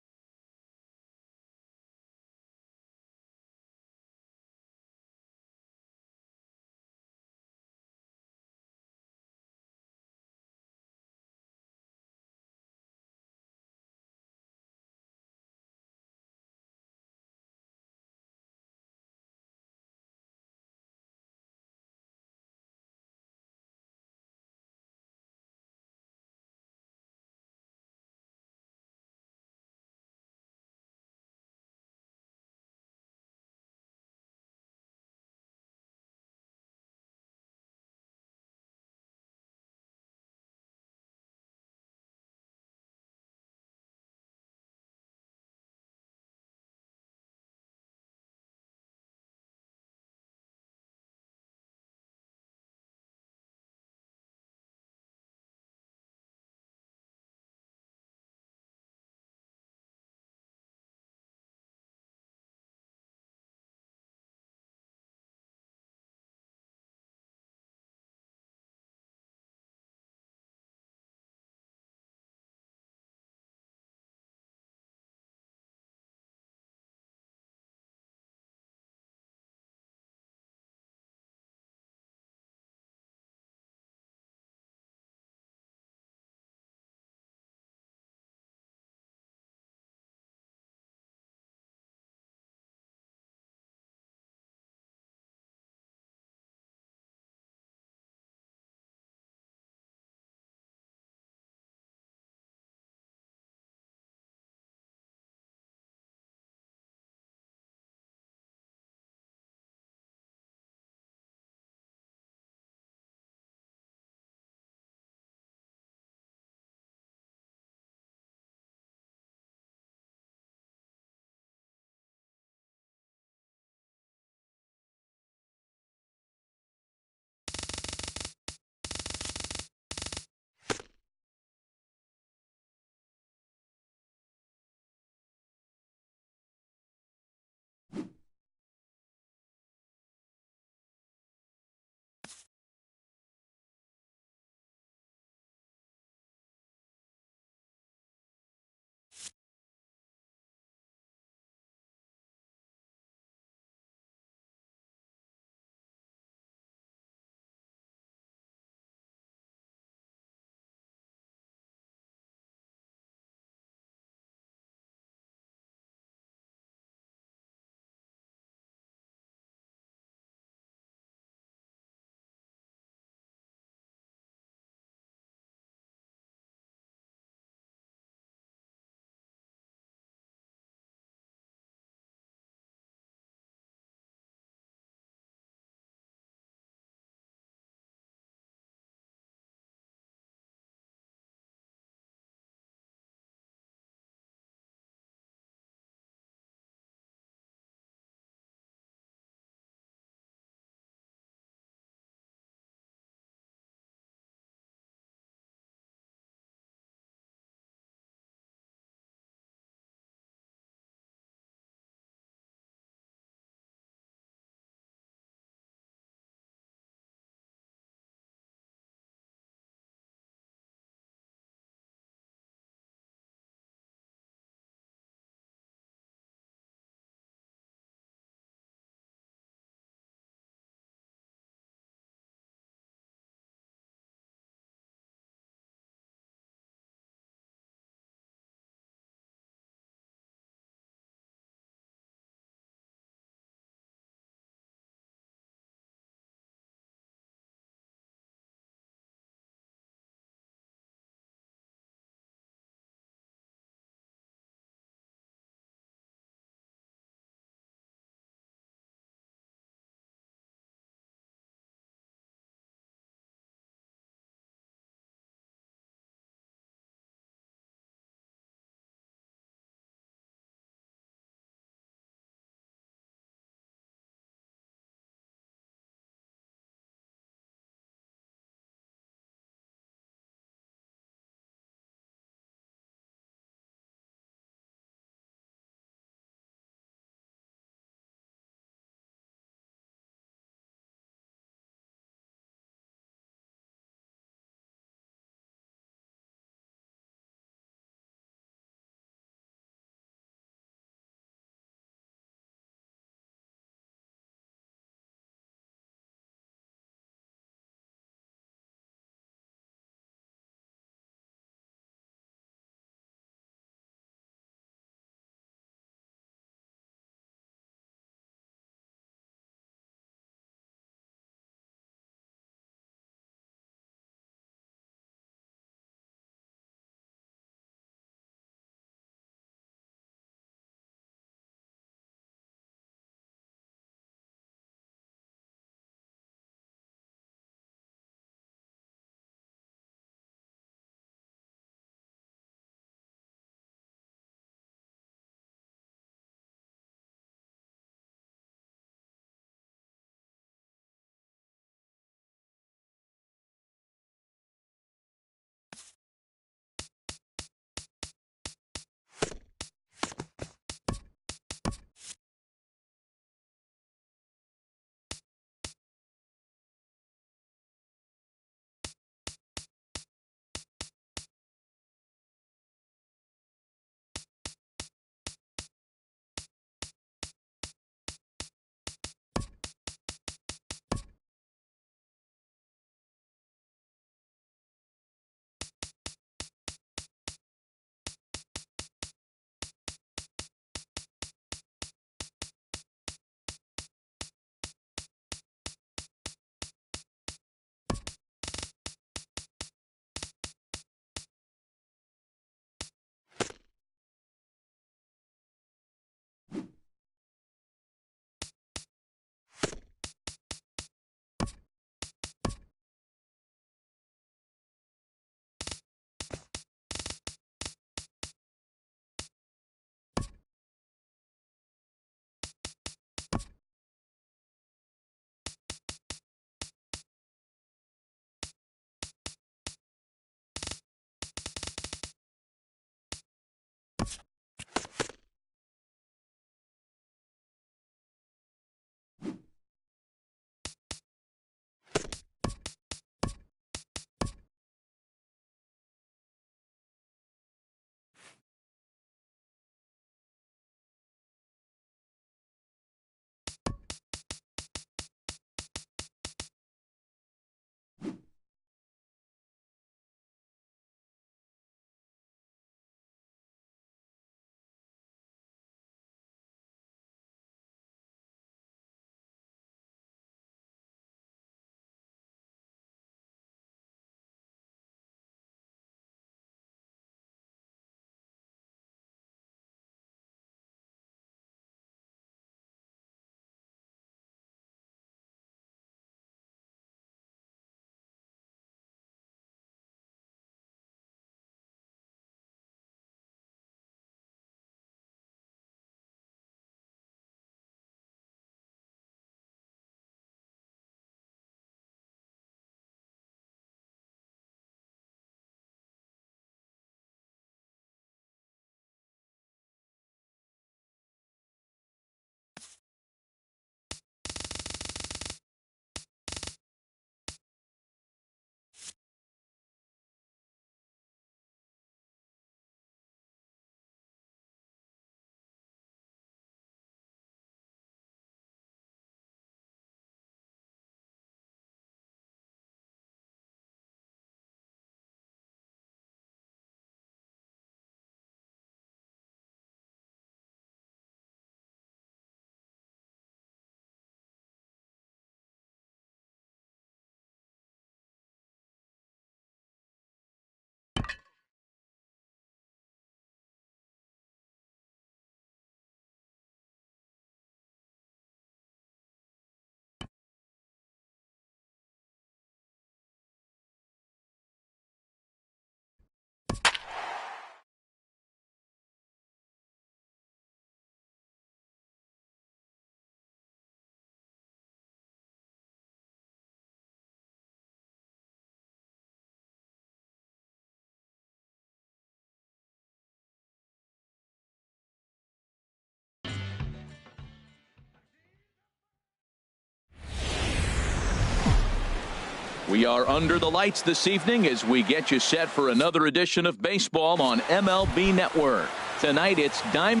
We are under the lights this evening as we get you set for another edition of baseball on MLB Network. Tonight it's Diamond.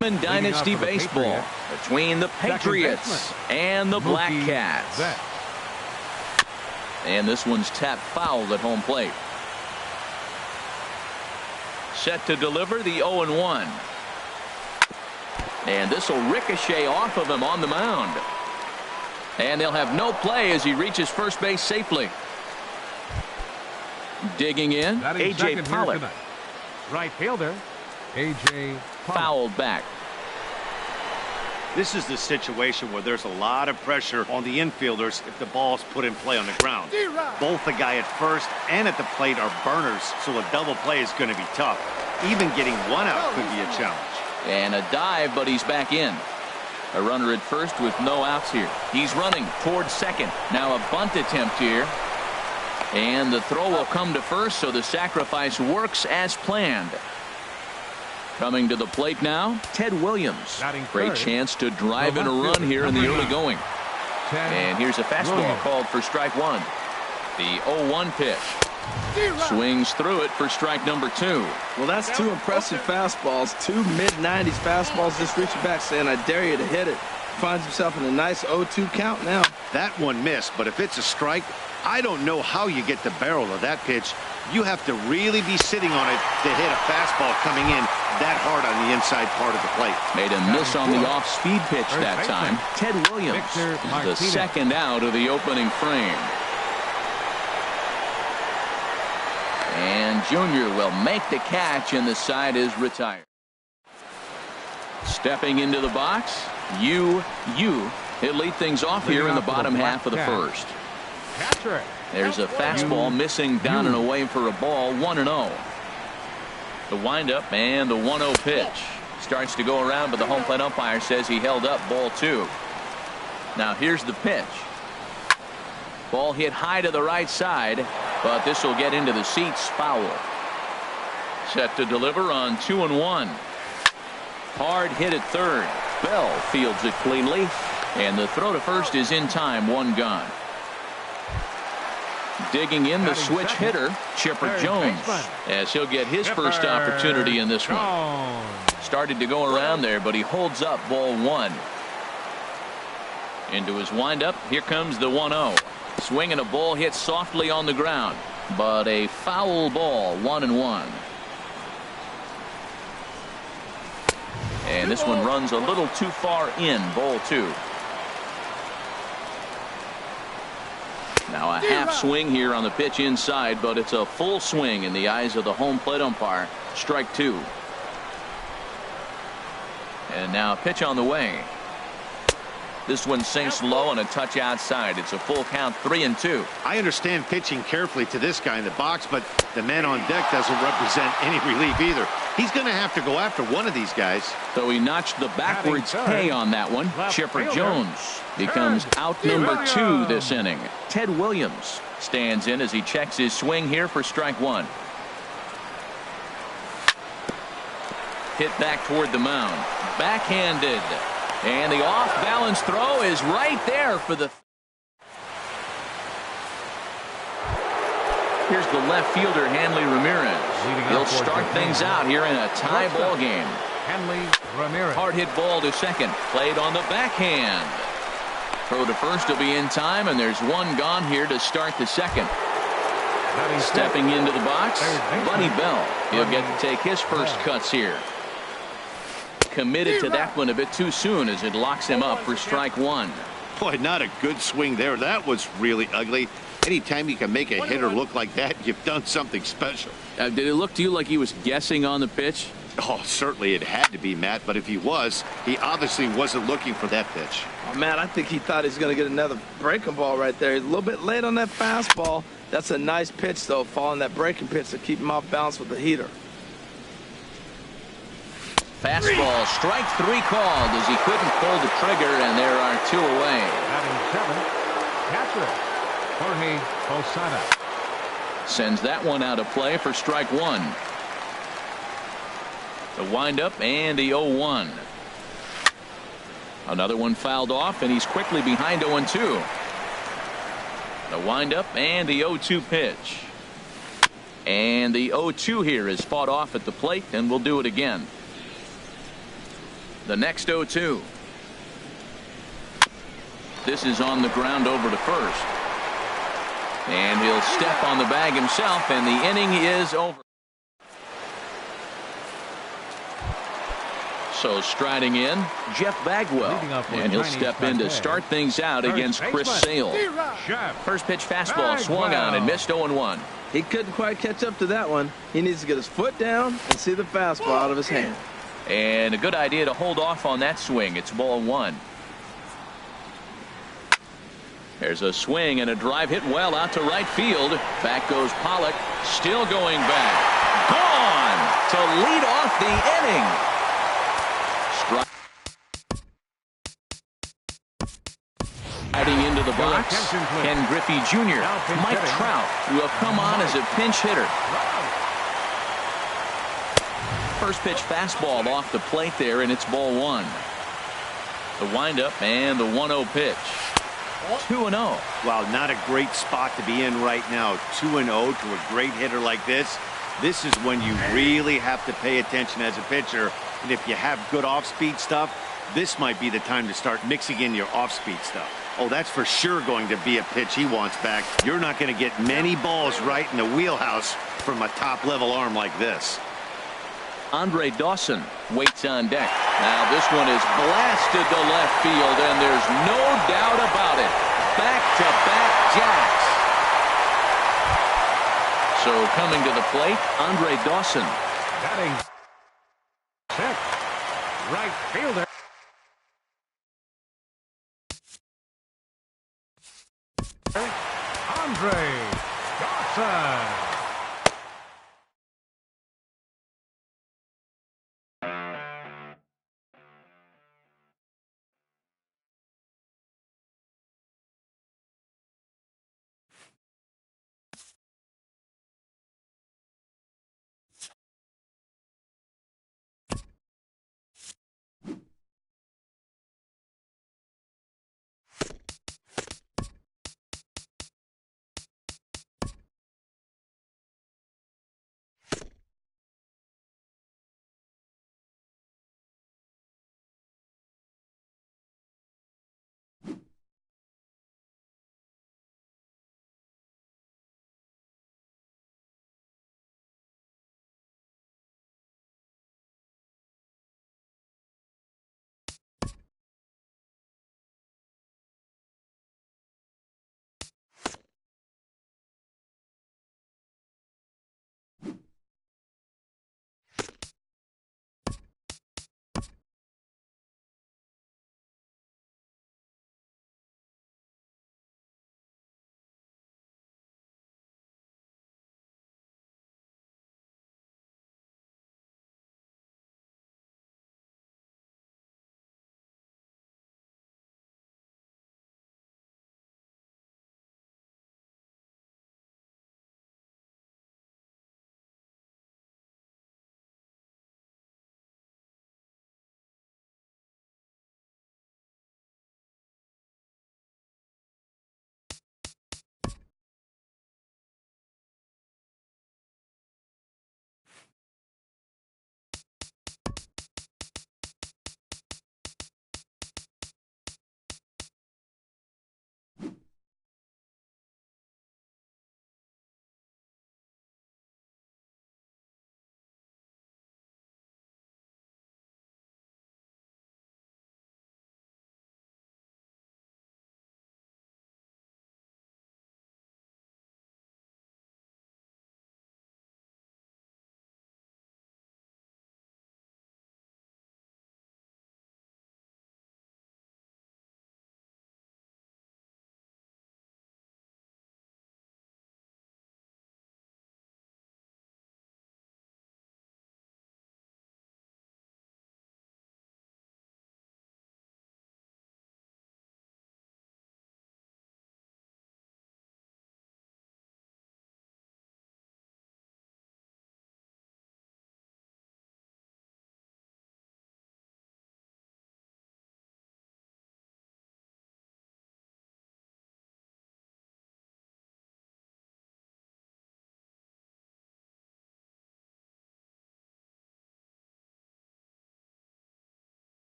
Dynasty baseball between the Patriots and the Black Cats. And this one's tapped foul at home plate. Set to deliver the 0-1. And this will ricochet off of him on the mound. And they'll have no play as he reaches first base safely. Digging in, A.J. Pollock. Right fielder, A.J. Fouled back. This is the situation where there's a lot of pressure on the infielders if the ball's put in play on the ground. Both the guy at first and at the plate are burners, so a double play is going to be tough. Even getting one out could be a challenge. And a dive, but he's back in. A runner at first with no outs here. He's running towards second. Now a bunt attempt here. And the throw will come to first, so the sacrifice works as planned. Coming to the plate now, Ted Williams. Great chance to drive in a run here in the early going. And here's a fastball called for strike one. The 0-1 pitch. Swings through it for strike number 2. Well, that's two impressive fastballs. Two mid-90s fastballs just reaching back saying, I dare you to hit it. Finds himself in a nice 0-2 count now. That one missed, but if it's a strike, I don't know how you get the barrel of that pitch. You have to really be sitting on it to hit a fastball coming in that hard on the inside part of the plate. Made a miss on the off-speed pitch that time. Ted Williams is the second out of the opening frame. And Junior will make the catch, and the side is retired. Stepping into the box, he'll lead things off here in the bottom half of the first. There's a fastball missing down and away for a ball. 1-0. The windup and the 1-0 pitch starts to go around, but the home plate umpire says he held up ball 2. Now here's the pitch. Ball hit high to the right side, but this will get into the seats. Foul. Set to deliver on 2-1. Hard hit at third. Bell fields it cleanly, and the throw to first is in time. 1 gone. Digging in the switch hitter, Chipper Jones, as he'll get his first opportunity in this one. Started to go around there, but he holds up ball 1. Into his windup, here comes the 1-0. Swinging a ball hit softly on the ground, but a foul ball. 1-1. And this one runs a little too far in. Ball 2. Now a half swing here on the pitch inside, but it's a full swing in the eyes of the home plate umpire. Strike 2. And now a pitch on the way. This one sinks low and a touch outside. It's a full count. 3-2. I understand pitching carefully to this guy in the box, but the man on deck doesn't represent any relief either. He's going to have to go after one of these guys. So he notched the backwards K on that one. Chipper Jones becomes out number 2 this inning. Ted Williams stands in as he checks his swing here for strike 1. Hit back toward the mound. Backhanded. And the off-balance throw is right there for the... Here's the left fielder, Hanley Ramirez. He'll start things out here in a tie ball game. Hanley Ramirez. Hard hit ball to second. Played on the backhand. Throw to first will be in time, and there's 1 gone here to start the second. Stepping into the box, Bunny Bell. He'll get to take his first cuts here. Committed to that one a bit too soon as it locks him up for strike 1. Boy, not a good swing there. That was really ugly. Anytime you can make a hitter look like that, you've done something special. Did it look to you like he was guessing on the pitch? Oh, certainly it had to be, Matt, but if he was, he obviously wasn't looking for that pitch. Oh, Matt, I think he thought he was going to get another breaking ball right there. He's a little bit late on that fastball. That's a nice pitch, though, following that breaking pitch to keep him off balance with the heater. Fastball, strike 3 called as he couldn't pull the trigger, and there are 2 away. Batting 7, catcher, Jorge Posada. Sends that one out of play for strike 1. The windup and the 0-1. Another one fouled off, and he's quickly behind 0-2. The windup and the 0-2 pitch. And the 0-2 here is fought off at the plate, and we'll do it again. The next 0-2. This is on the ground over to first. And he'll step on the bag himself, and the inning is over. So striding in, Jeff Bagwell, and he'll step in to start things out against Chris Sale. First pitch fastball swung on and missed 0-1. He couldn't quite catch up to that one. He needs to get his foot down and see the fastball out of his hand. And a good idea to hold off on that swing. It's ball 1. There's a swing and a drive hit well out to right field. Back goes Pollock, still going back. Gone to lead off the inning. Riding into the box, Ken Griffey Jr. Mike Trout will come on as a pinch hitter. First pitch fastball off the plate there, and it's ball 1. The windup and the 1-0 pitch. 2-0. Well, not a great spot to be in right now. 2-0 to a great hitter like this. This is when you really have to pay attention as a pitcher. And if you have good off-speed stuff, this might be the time to start mixing in your off-speed stuff. Oh, that's for sure going to be a pitch he wants back. You're not going to get many balls right in the wheelhouse from a top-level arm like this. Andre Dawson waits on deck. Now this one is blasted to left field, and there's no doubt about it. Back-to-back jacks. So coming to the plate, Andre Dawson. Batting sixth, right fielder. Andre Dawson.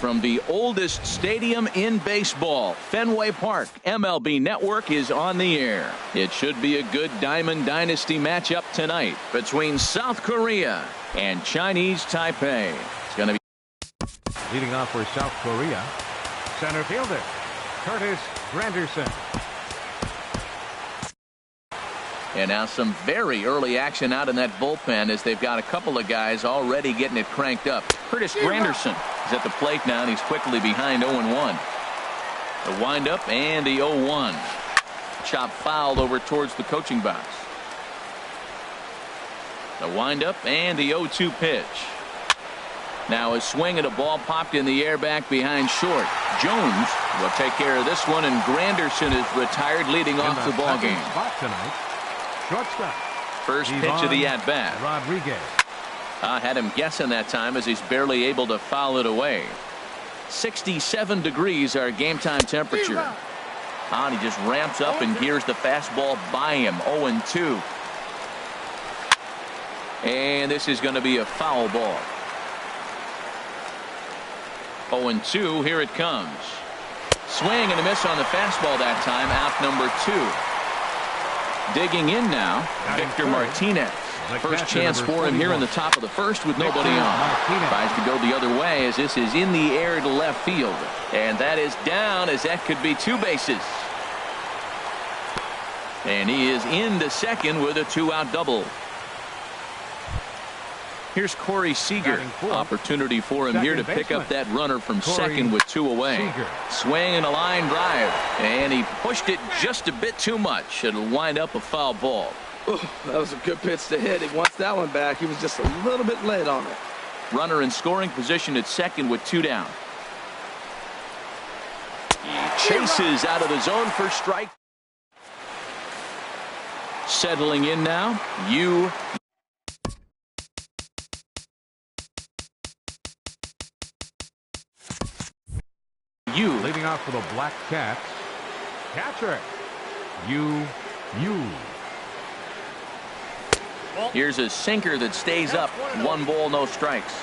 from the oldest stadium in baseball, Fenway Park. MLB Network is on the air. It should be a good Diamond Dynasty matchup tonight between South Korea and Chinese Taipei. It's going to be leading off for South Korea, center fielder Curtis Granderson. And now some very early action out in that bullpen as they've got a couple of guys already getting it cranked up. Curtis Granderson is at the plate now, and he's quickly behind 0-1. The windup and the 0-1. Chop fouled over towards the coaching box. The windup and the 0-2 pitch. Now a swing and a ball popped in the air back behind short. Jones will take care of this one, and Granderson is retired, leading off the ball game. Tonight, shortstop. First pitch of the at-bat. Rodriguez. Had him guessing that time as he's barely able to foul it away. 67 degrees our game time temperature. And he just ramps up and gears the fastball by him. 0-2. And this is going to be a foul ball. 0-2. Here it comes. Swing and a miss on the fastball that time. Out number 2. Digging in now, Victor Martinez. First chance for him here in the top of the first with nobody on. Tries to go the other way as this is in the air to left field. And that is down, as that could be 2 bases. And he is into second with a 2-out double. Here's Corey Seager. Opportunity for him here to pick up that runner from second with 2 away. Swing and a line drive. And he pushed it just a bit too much. It'll wind up a foul ball. Ooh, that was a good pitch to hit. He wants that one back. He was just a little bit late on it. Runner in scoring position at second with 2 down. He chases out of the zone for strike. Settling in now, Leading off for the Black Cats, catcher Yu. Here's a sinker that stays up. 1 ball, no strikes.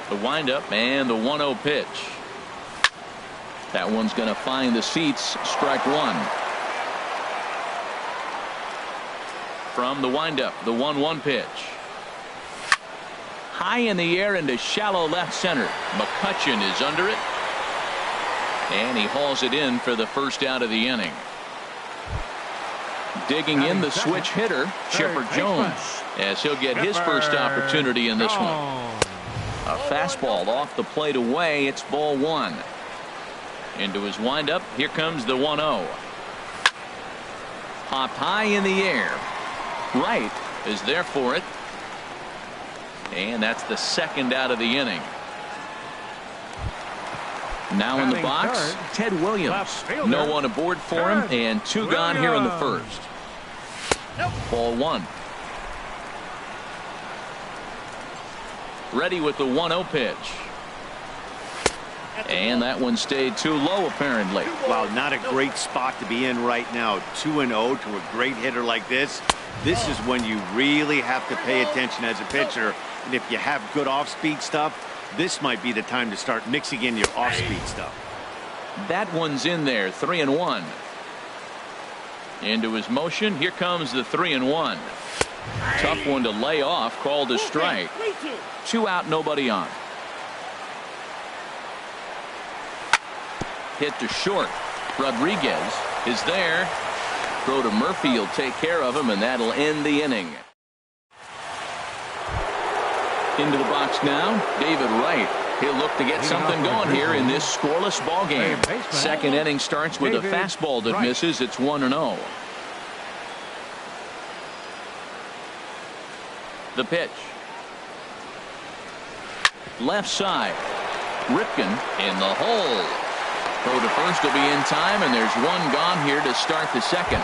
The windup and the 1-0 pitch. That one's going to find the seats. Strike 1. From the windup, the 1-1 pitch. High in the air into shallow left center. McCutchen is under it. And he hauls it in for the first out of the inning. Digging in the switch hitter, Chipper Jones, as he'll get his first opportunity in this one. A fastball off the plate away. It's ball 1. Into his windup. Here comes the 1-0. Popped high in the air. Right is there for it. And that's the second out of the inning. Now in the box, Ted Williams. No one aboard for him, and 2 gone here in the first. Ball 1. Ready with the 1-0 pitch. And that one stayed too low, apparently. Wow, not a great spot to be in right now. 2-0 to a great hitter like this. This is when you really have to pay attention as a pitcher. And if you have good off-speed stuff, this might be the time to start mixing in your off-speed stuff. That one's in there. 3-1. Into his motion. Here comes the 3-1. Tough one to lay off. Called a strike. 2 out, nobody on. Hit to short. Rodriguez is there. Throw to Murphy will take care of him, and that'll end the inning. Into the box now, David Wright. He'll look to get something going here in this scoreless ball game. Second inning starts with a fastball that misses. It's 1-0. The pitch. Left side. Ripken in the hole. Throw to first will be in time, and there's 1 gone here to start the second.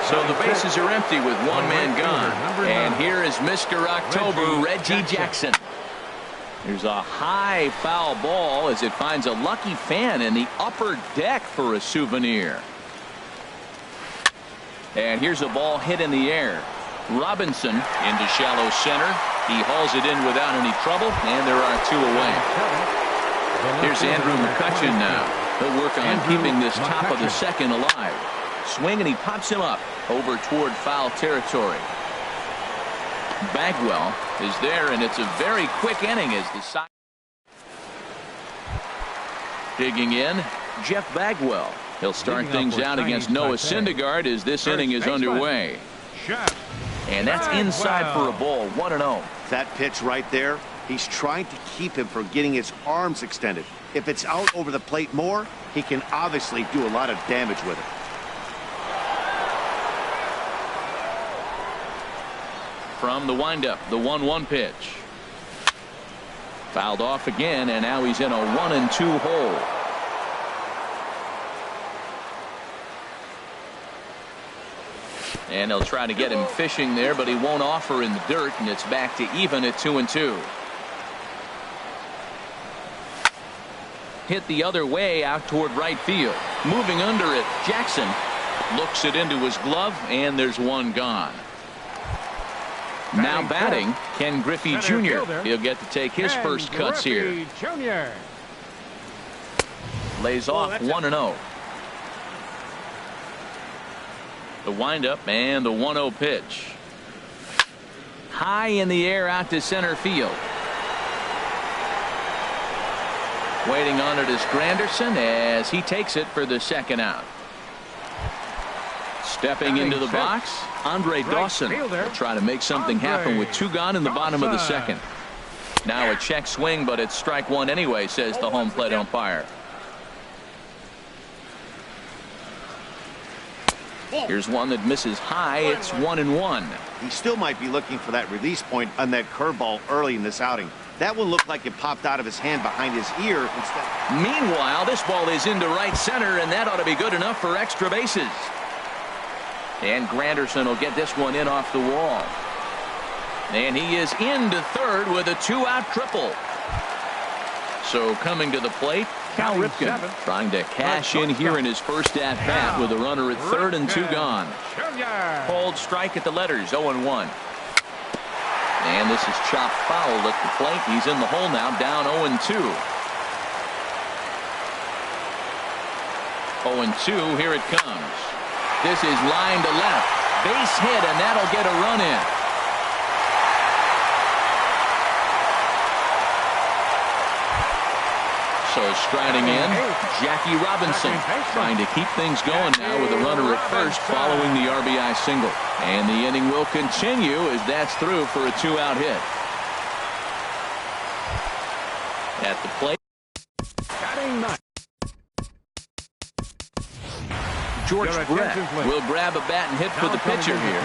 So the bases are empty with 1 man gone. And here is Mr. October, Reggie Jackson. There's a high foul ball as it finds a lucky fan in the upper deck for a souvenir. And here's a ball hit in the air. Robinson into shallow center. He hauls it in without any trouble, and there are 2 away. Here's Andrew McCutcheon now. He'll work on keeping this top of the second alive. Swing, and he pops him up over toward foul territory. Bagwell is there, and it's a very quick inning as the side. Digging in, Jeff Bagwell. He'll start things out against Noah Syndergaard as this inning is underway. And that's inside for a ball, 1-0. That pitch right there, he's trying to keep him from getting his arms extended. If it's out over the plate more, he can obviously do a lot of damage with it. From the windup, the 1-1 pitch. Fouled off again, and now he's in a 1-2 hole. And they'll try to get him fishing there, but he won't offer in the dirt, and it's back to even at 2-2. Hit the other way out toward right field. Moving under it, Jackson looks it into his glove, and there's one gone. Now batting, Ken Griffey Jr. He'll get to take his first cuts here. Lays off 1-0. The windup and the 1-0 pitch. High in the air out to center field. Waiting on it is Granderson as he takes it for the second out. Stepping into the box, Andre Dawson will try to make something happen with two gone in the bottom of the second. Now a check swing, but it's strike one anyway, says the home plate umpire. Here's one that misses high. It's 1-1. He still might be looking for that release point on that curveball early in this outing. That one looked like it popped out of his hand behind his ear instead. Meanwhile, this ball is into right center, and that ought to be good enough for extra bases. And Granderson will get this one in off the wall. And he is into third with a two-out triple. So coming to the plate, Cal Ripken trying to cash in here in his first at-bat with a runner at third and two gone. Cold strike at the letters, 0-1. And this is chopped foul at the plate. He's in the hole now, down 0-2. 0-2, here it comes. This is line to left. Base hit, and that'll get a run in. So striding in, Jackie Robinson trying to keep things going now with a runner at first following the RBI single. And the inning will continue as that's through for a two-out hit. At the plate, George Brett will grab a bat and hit for the pitcher here.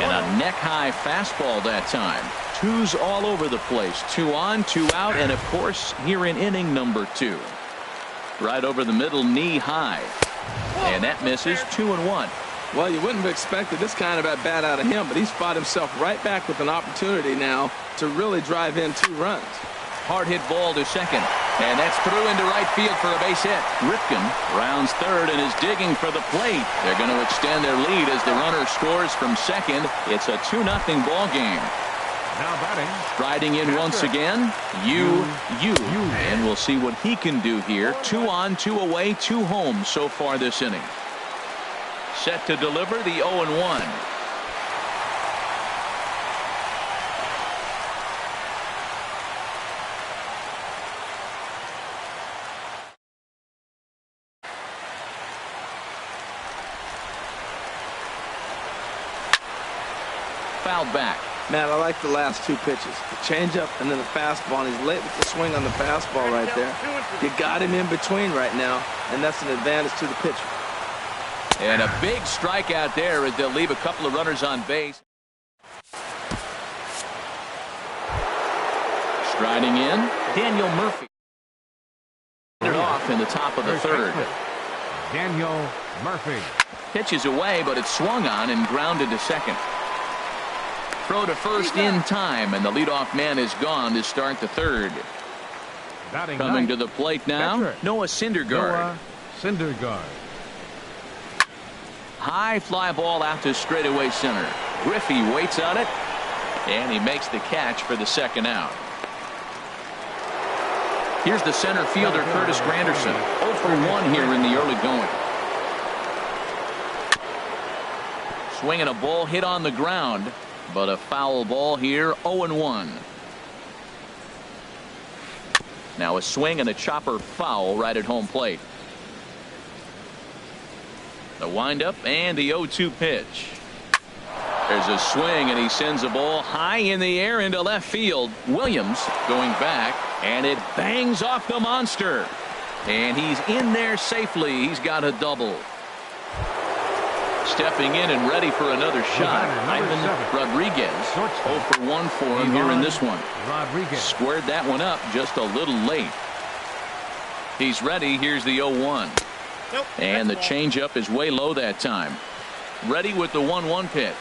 And a neck-high fastball that time. Twos all over the place. 2 on, 2 out, and of course here in inning number 2. Right over the middle, knee high. And that misses. 2-1. Well, you wouldn't have expected this kind of at bat out of him, but he's fought himself right back with an opportunity now to really drive in 2 runs. Hard hit ball to second, and that's through into right field for a base hit. Ripken rounds third and is digging for the plate. They're going to extend their lead as the runner scores from second. It's a 2-0 ball game. Now batting. Striding in once again, you. And we'll see what he can do here. 2 on, 2 away, 2 home so far this inning. Set to deliver the 0-1. Fouled back. Man, I like the last 2 pitches. The changeup and then the fastball. And he's late with the swing on the fastball right there. You got him in between right now, and that's an advantage to the pitcher. And a big strikeout there as they'll leave a couple of runners on base. Striding in, Daniel Murphy. Off in the top of the third. Daniel Murphy. Pitches away, but it's swung on and grounded to second. Throw to first in time, and the leadoff man is gone to start the third. Coming to the plate now, Noah Syndergaard. High fly ball out to straightaway center. Griffey waits on it. And he makes the catch for the second out. Here's the center fielder, Curtis Granderson. 0 for 1 here in the early going. Swinging a ball hit on the ground, but a foul ball here, 0-1. Now a swing and a chopper foul right at home plate. The windup and the 0-2 pitch. There's a swing, and he sends a ball high in the air into left field. Williams going back, and it bangs off the monster. And he's in there safely. He's got a double. Stepping in and ready for another shot, Ivan Rodriguez. 0 for 1 for him here in this one. Squared that one up just a little late. He's ready. Here's the 0-1. And the changeup is way low that time. Ready with the 1-1 pitch.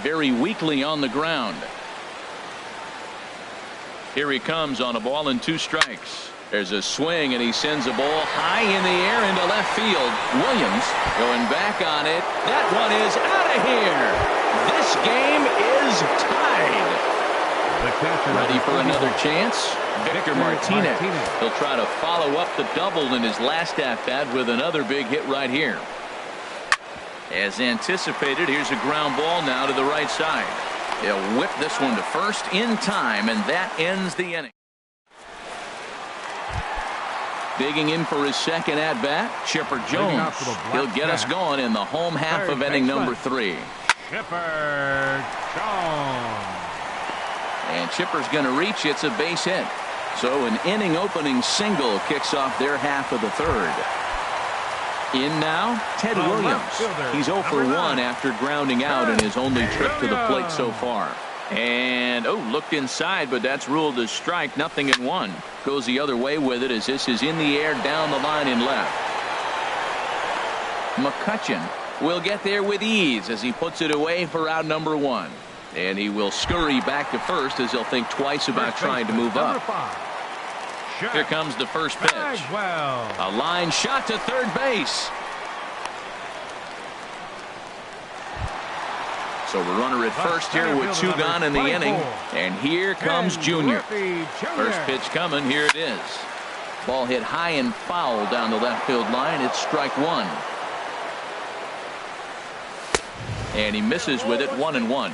Very weakly on the ground. Here he comes on a ball and 2 strikes. There's a swing, and he sends a ball high in the air into left field. Williams going back on it. That one is out of here. This game is tied. Ready for another chance. Victor Martinez. He'll try to follow up the double in his last at-bat with another big hit right here. As anticipated, here's a ground ball now to the right side. They'll whip this one to first in time, and that ends the inning. Digging in for his second at-bat, Chipper Jones. He'll get us going in the home half of inning number 3. Chipper Jones. And Chipper's going to reach. It's a base hit. So an inning-opening single kicks off their half of the third. In now, Ted Williams. He's 0 for 1 after grounding out in his only trip to the plate so far. And, looked inside, but that's ruled a strike. 0-1. Goes the other way with it as this is in the air down the line in left. McCutchen will get there with ease as he puts it away for out number 1. And he will scurry back to first as he'll think twice about trying to move up. Here comes the first pitch. A line shot to third base. So a runner at first here with 2 gone in the inning. And here comes Junior. First pitch coming. Here it is. Ball hit high and foul down the left field line. It's strike 1. And he misses with it. 1-1.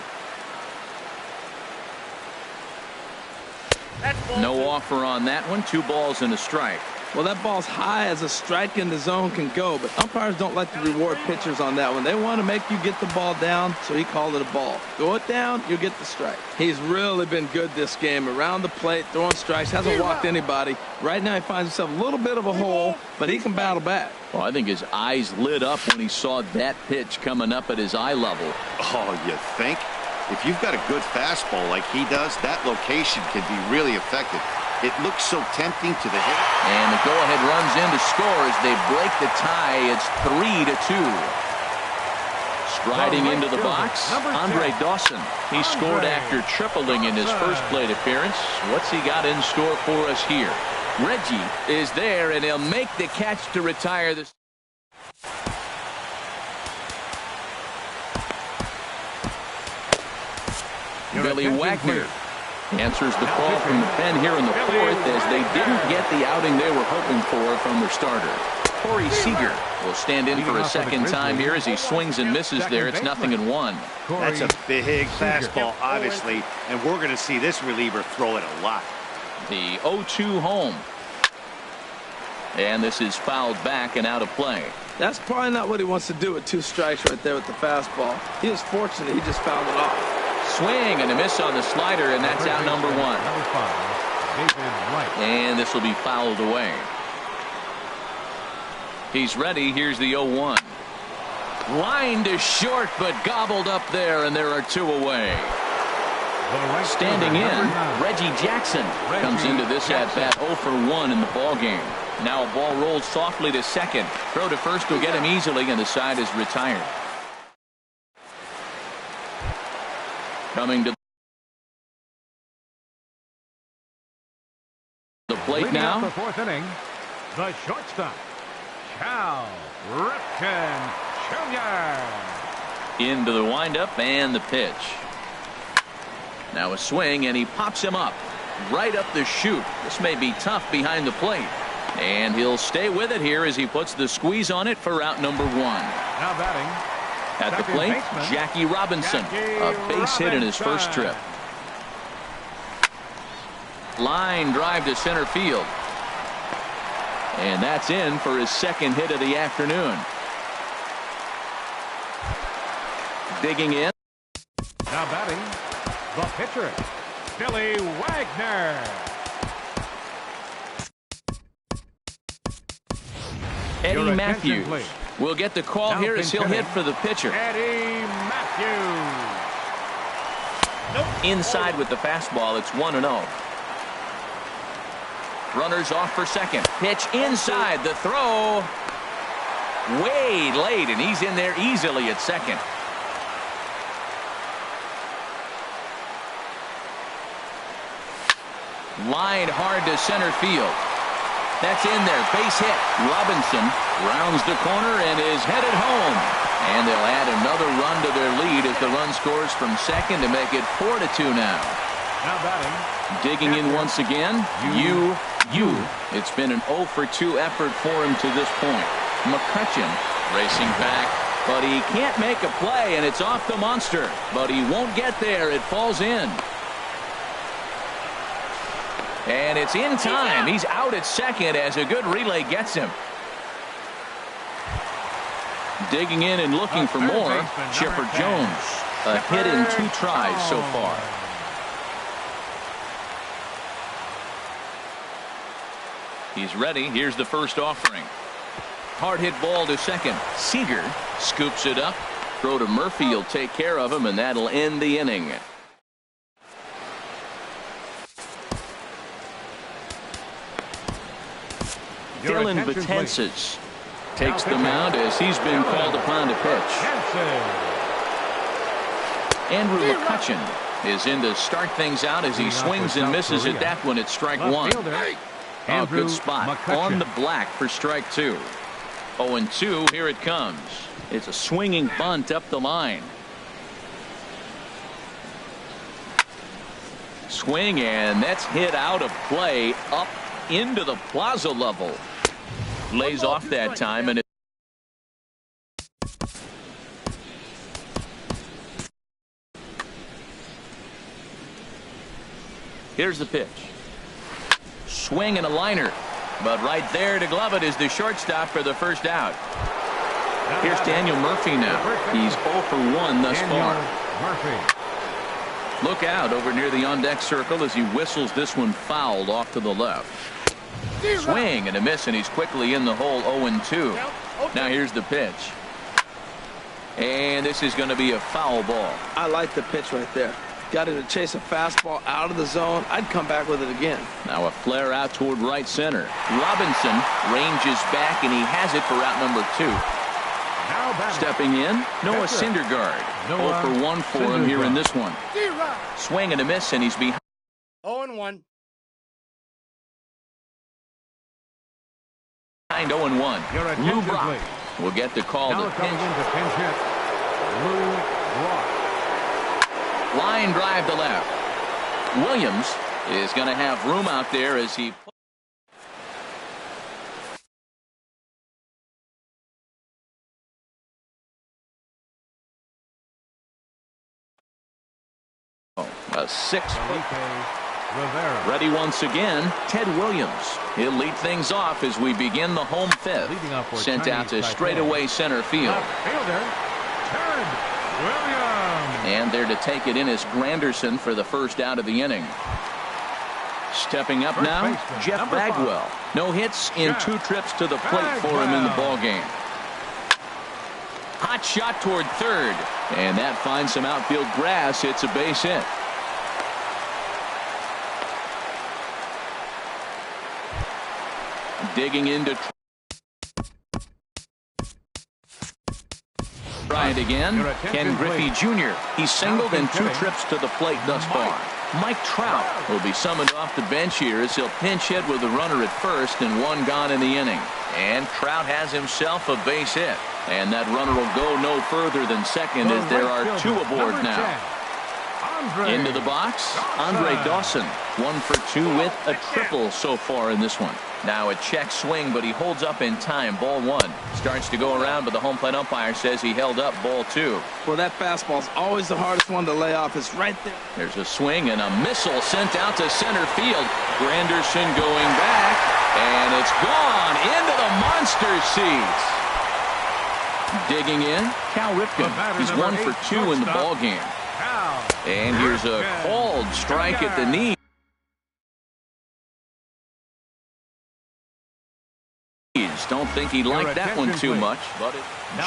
No offer on that one. 2 balls and a strike. Well, that ball's high as a strike in the zone can go, but umpires don't like to reward pitchers on that one. They want to make you get the ball down, so he called it a ball. Go it down, you get the strike. He's really been good this game. Around the plate, throwing strikes, hasn't walked anybody. Right now he finds himself a little bit of a hole, but he can battle back. Well, I think his eyes lit up when he saw that pitch coming up at his eye level. Oh, you think? If you've got a good fastball like he does, that location can be really effective. It looks so tempting to the hit. And the go-ahead runs in to score as they break the tie. It's 3-2. Striding into the box, Andre Dawson. He scored after tripling in his first plate appearance. What's he got in store for us here? Reggie is there, and he'll make the catch to retire this. Billy Wagner answers the call from the pen here in the 4th as they didn't get the outing they were hoping for from their starter. Corey Seager will stand in for a second time here as he swings and misses there. It's 0-1. That's a big fastball, obviously, and we're going to see this reliever throw it a lot. The 0-2 home. And this is fouled back and out of play. That's probably not what he wants to do with 2 strikes right there with the fastball. He was fortunate he just fouled it off. Swing and a miss on the slider, and that's out number 1. And this will be fouled away. He's ready. Here's the 0-1. Line to short, but gobbled up there, and there are 2 away. Standing in, Reggie Jackson comes into this at-bat 0 for 1 in the ballgame. Now a ball rolls softly to second. Throw to first will get him easily, and the side is retired. Coming to the plate now. The 4th inning, the shortstop, Cal Ripken Jr. Into the windup and the pitch. Now a swing, and he pops him up right up the chute. This may be tough behind the plate. And he'll stay with it here as he puts the squeeze on it for out number 1. Now batting. At the plate, Jackie Robinson. A base hit in his first trip. Line drive to center field. And that's in for his second hit of the afternoon. Digging in. Now batting, the pitcher, Billy Wagner. Eddie Matthews will get the call here as he'll hit for the pitcher. Eddie Matthews. Inside with the fastball, it's 1-0. Runners off for second. Pitch inside. The throw way late, and he's in there easily at second. Line hard to center field. That's in there. Base hit. Robinson rounds the corner and is headed home. And they'll add another run to their lead as the run scores from second to make it 4-2 now. Now batting. Digging in once again. It's been an 0 for 2 effort for him to this point. McCutcheon racing back, but he can't make a play, and it's off the monster. But he won't get there. It falls in. And it's in time. He's out at second as a good relay gets him. Digging in and looking for more, Chipper Jones. A hit in 2 tries so far. He's ready. Here's the first offering. Hard hit ball to second. Seager scoops it up. Throw to Murphy. He'll take care of him, and that'll end the inning. Dylan Betances takes the mound as he's been called upon to pitch. Andrew McCutcheon is in to start things out as he swings and misses at that one at strike 1. Oh, good spot on the black for strike 2. 0-2. Here it comes. It's a swinging bunt up the line. Swing, and that's hit out of play up into the plaza level. Lays off that time, and here's the pitch. Swing and a liner, but right there to glove it is the shortstop for the first out. Here's Daniel Murphy now. He's 0 for 1 thus far. Look out over near the on-deck circle as he whistles this one fouled off to the left. Swing and a miss, and he's quickly in the hole. 0-2. Now here's the pitch. And this is going to be a foul ball. I like the pitch right there. Got him to chase a fastball out of the zone. I'd come back with it again. Now a flare out toward right center. Robinson ranges back, and he has it for out number 2. Stepping in, Noah Syndergaard. 0 for 1 for him here in this one. Swing and a miss, and he's behind. 0-1. 0-1. Lou Brock will get the call to pinch. Lou Brock. Line drive to left. Williams is going to have room out there as he a 6-foot. Ready once again, Ted Williams. He'll lead things off as we begin the home fifth. Sent out to straightaway center field. And there to take it in is Granderson for the first out of the inning. Stepping up now, Jeff Bagwell. No hits in 2 trips to the plate for him in the ballgame. Hot shot toward third, and that finds some outfield grass. It's a base hit. Digging into try it again. Ken Griffey Jr. He's singled in 2 trips to the plate thus far. Mike Trout will be summoned off the bench here as he'll pinch hit with the runner at first and 1 gone in the inning. And Trout has himself a base hit. And that runner will go no further than second as there are 2 aboard now. Into the box, Andre Dawson. 1 for 2 with a triple so far in this one. Now a check swing, but he holds up in time. Ball 1. Starts to go around, but the home plate umpire says he held up. Ball 2. Well, that fastball's always the hardest one to lay off. It's right there. There's a swing and a missile sent out to center field. Granderson going back, and it's gone into the monster seats. Digging in, Cal Ripken. He's 1 for 2 in the ball game. And here's a called strike at the knee. Don't think he liked that one too much, but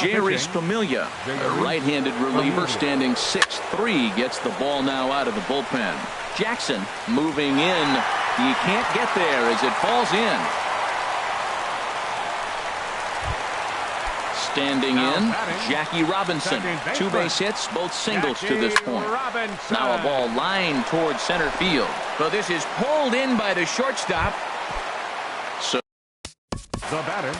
Jerry Spamiglia, a right-handed reliever, standing 6'3", gets the ball now out of the bullpen. Jackson moving in. He can't get there as it falls in. Standing in, Jackie Robinson. 2 base hits, both singles to this point. Now a ball lined towards center field. So this is pulled in by the shortstop. So the batter,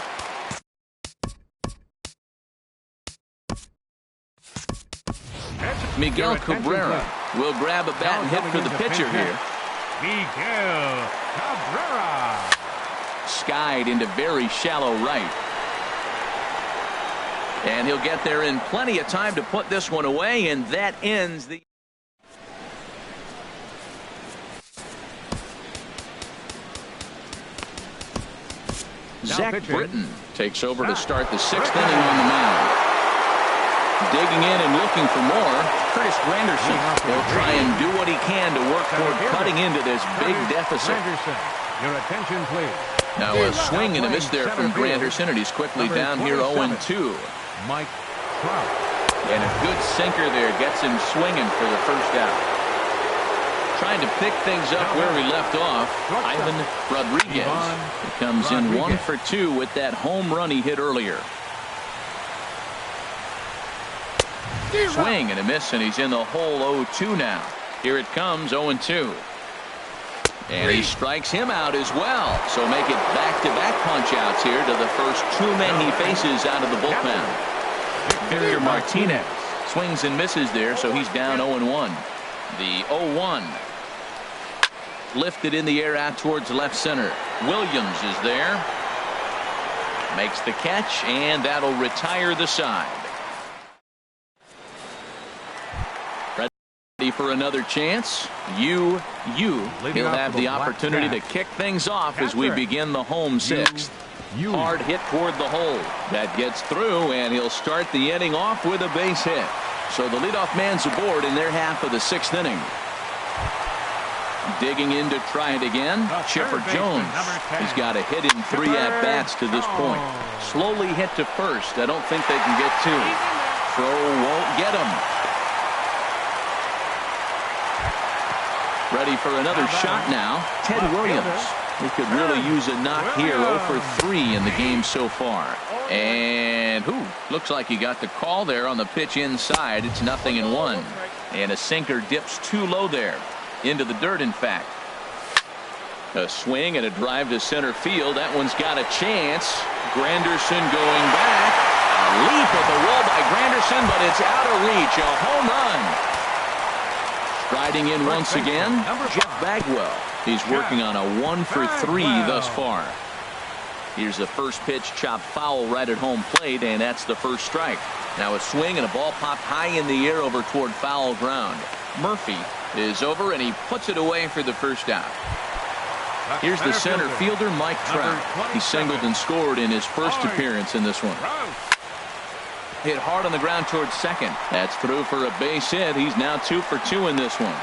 Miguel Cabrera will grab a bat and hit for the pitcher here. Miguel Cabrera. Skied into very shallow right. And he'll get there in plenty of time to put this one away, and that ends the... Zach Britton takes over to start the 6th inning on the mound. Digging in and looking for more, Curtis Granderson will try and do what he can to work toward cutting into this big deficit. Your attention, please. Now a swing and a miss there from Granderson, and he's quickly down here 0-2. Mike Trout. And a good sinker there gets him swinging for the first out. Trying to pick things up where we left off, Ivan Rodriguez. He comes in 1 for 2 with that home run he hit earlier. Swing and a miss, and he's in the hole 0-2 now. Here it comes, 0-2. And he strikes him out as well. So make it back-to-back punch-outs here to the first 2 men he faces out of the bullpen. Victor Martinez swings and misses there, so he's down 0-1. The 0-1. Lifted in the air out towards left center. Williams is there. Makes the catch, and that'll retire the side. Ready for another chance. He'll have the opportunity to kick things off as we begin the home 6th. Hard hit toward the hole. That gets through, and he'll start the inning off with a base hit. So the leadoff man's aboard in their half of the 6th inning. Digging in to try it again, Chipper Jones. He's got a hit in 3 at-bats to this point. Slowly hit to first. I don't think they can get 2. Throw won't get him. Ready for another shot now, Ted Williams. He could really use a knock here. 0 for 3 in the game so far. And looks like he got the call there on the pitch inside. It's 0-1. And a sinker dips too low there. Into the dirt, in fact. A swing and a drive to center field. That one's got a chance. Granderson going back. A leap at the wall by Granderson, but it's out of reach. A home run. Striding in once again, Jeff Bagwell. He's working on a 1 for 3 thus far. Here's the first pitch chopped foul right at home plate, and that's the first strike. Now a swing and a ball popped high in the air over toward foul ground. Murphy is over, and he puts it away for the first out. Here's the center fielder, Mike Trout. He singled and scored in his first appearance in this one. Hit hard on the ground towards second. That's through for a base hit. He's now 2 for 2 in this one.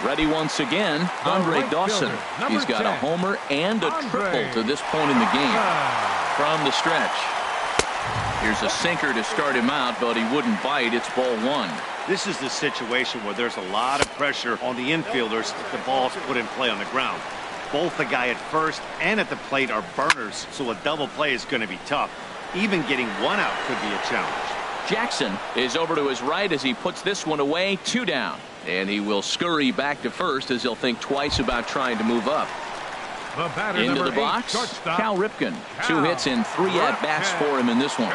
Ready once again, Andre Dawson. He's got a homer and a triple to this point in the game. From the stretch. Here's a sinker to start him out, but he wouldn't bite. It's ball 1. This is the situation where there's a lot of pressure on the infielders if the ball's put in play on the ground. Both the guy at first and at the plate are burners, so a double play is going to be tough. Even getting 1 out could be a challenge. Jackson is over to his right as he puts this one away. 2 down. And he will scurry back to first as he'll think twice about trying to move up. Into the box, Cal Ripken. 2 hits and 3 at-bats for him in this one.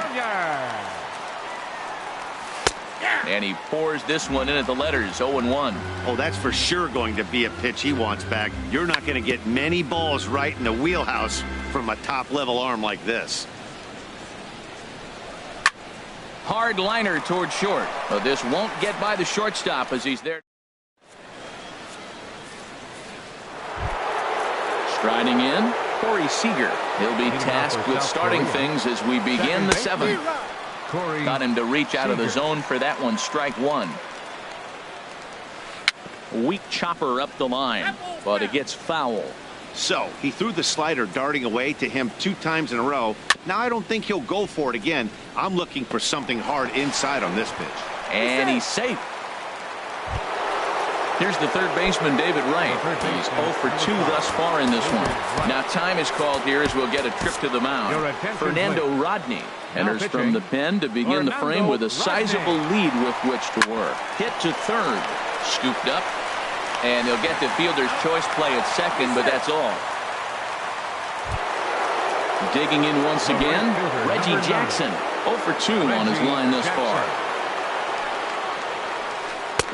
And he pours this one in at the letters, 0-1. Oh, that's for sure going to be a pitch he wants back. You're not going to get many balls right in the wheelhouse from a top-level arm like this. Hard liner toward short. But this won't get by the shortstop as he's there. Striding in, Corey Seager. He'll be tasked with starting things as we begin the seventh. Got him to reach out of the zone for that one. Strike one. Weak chopper up the line, but it gets foul. So he threw the slider darting away to him 2 times in a row. Now I don't think he'll go for it again. I'm looking for something hard inside on this pitch. And he's safe. Here's the third baseman, David Wright. He's 0 for 2 thus far in this one. Now time is called here as we'll get a trip to the mound. Fernando Rodney enters from the pen to begin the frame with a sizable lead with which to work. Hit to third. Scooped up. And he'll get the fielder's choice play at second, but that's all. Digging in once again, Reggie Jackson. 0 for 2 on his line thus far.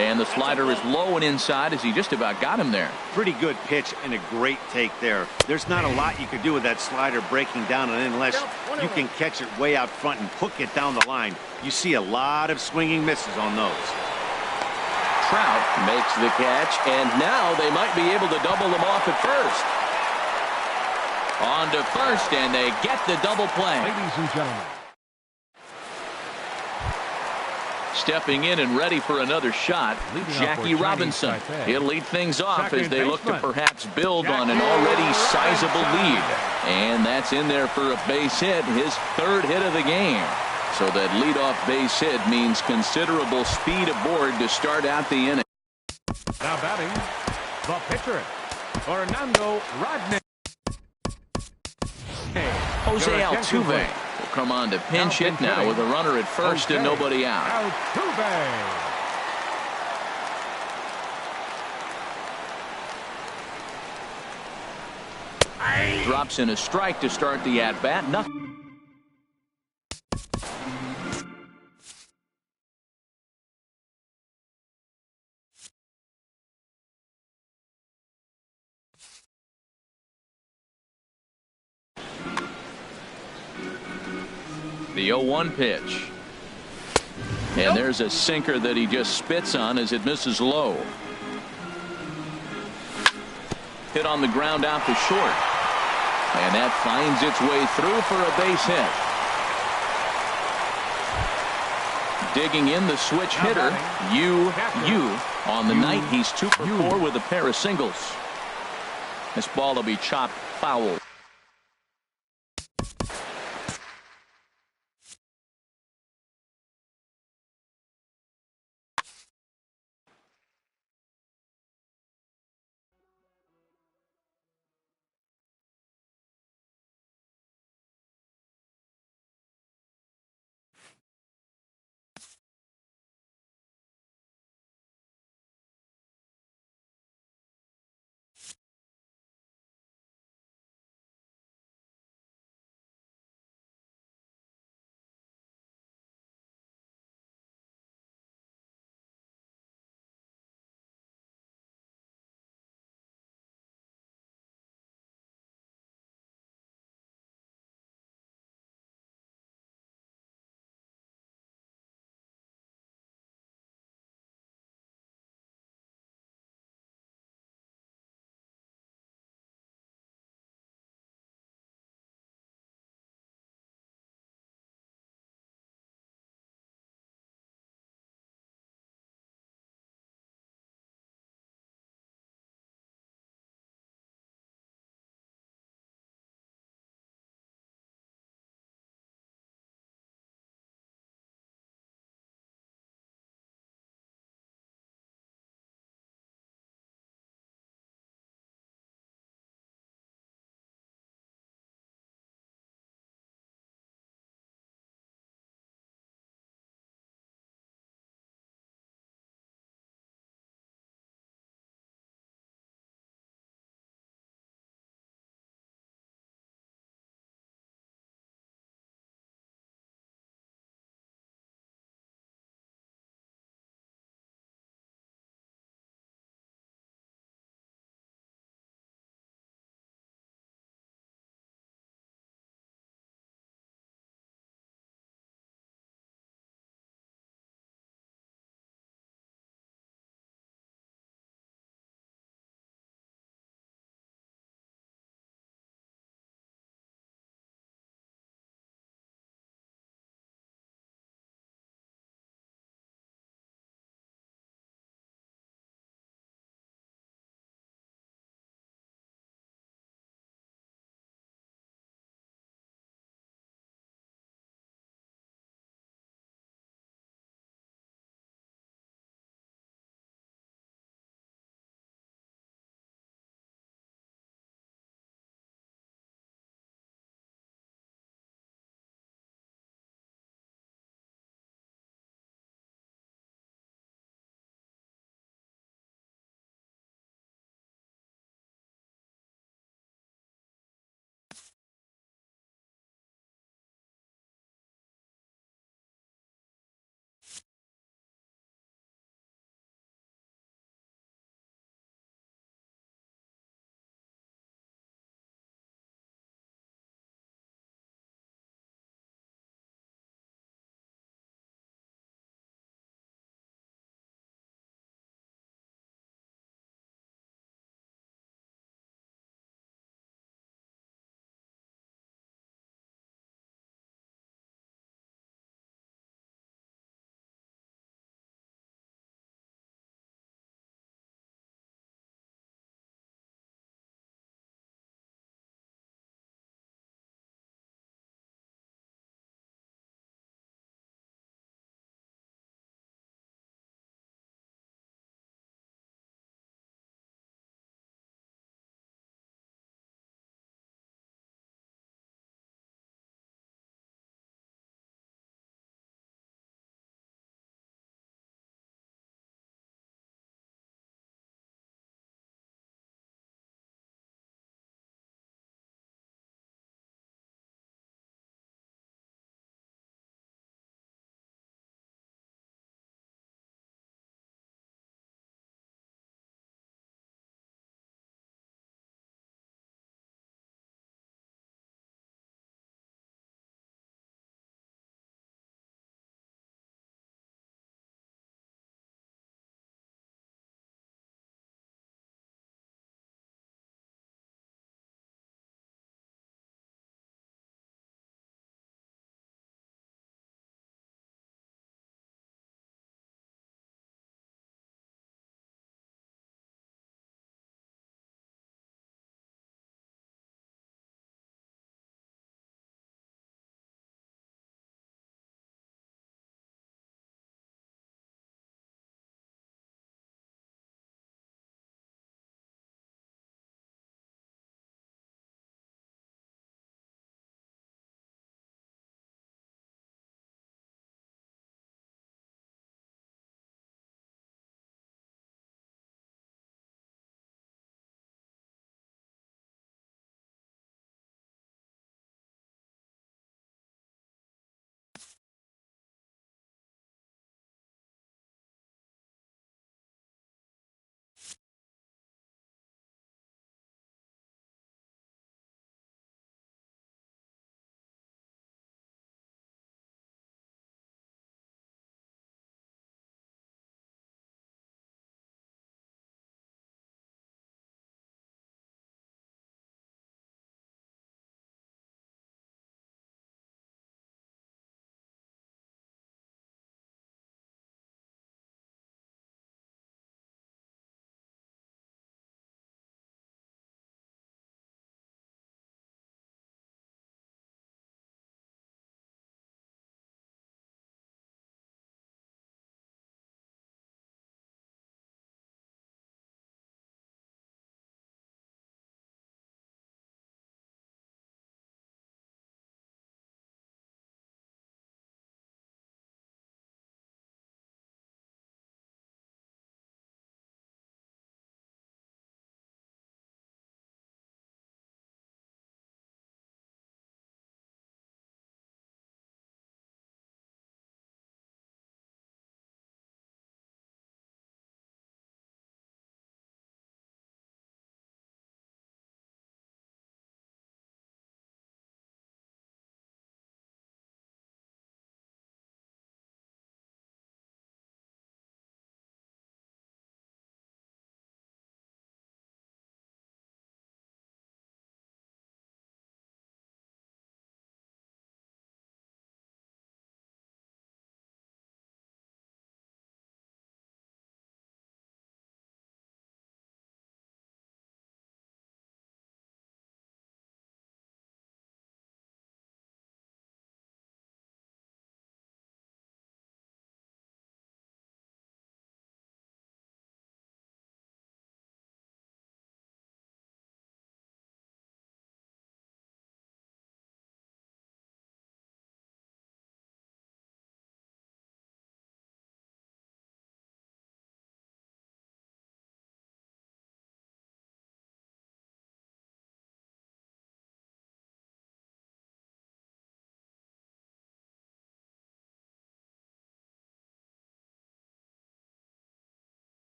And the slider is low and inside as he just about got him there. Pretty good pitch and a great take there. There's not a lot you can do with that slider breaking down and unless you can catch it way out front and hook it down the line. You see a lot of swinging misses on those. Trout makes the catch, and now they might be able to double them off at first. On to first, and they get the double play. Ladies and gentlemen. Stepping in and ready for another shot, Jackie Robinson. He'll lead things off as they look to perhaps build on an already sizable lead. And that's in there for a base hit, his third hit of the game. So that leadoff base hit means considerable speed aboard to start out the inning. Now batting, the pitcher, Fernando Rodney. Jose Altuve will come on to pinch hit now with a runner at first and nobody out. Altuve. Drops in a strike to start the at-bat. Nothing. The 0-1 pitch. And there's a sinker that he just spits on as it misses low. Hit on the ground out to short. And that finds its way through for a base hit. Digging in the switch hitter, Yu. On the night, he's 2 for 4 with a pair of singles. This ball will be chopped foul.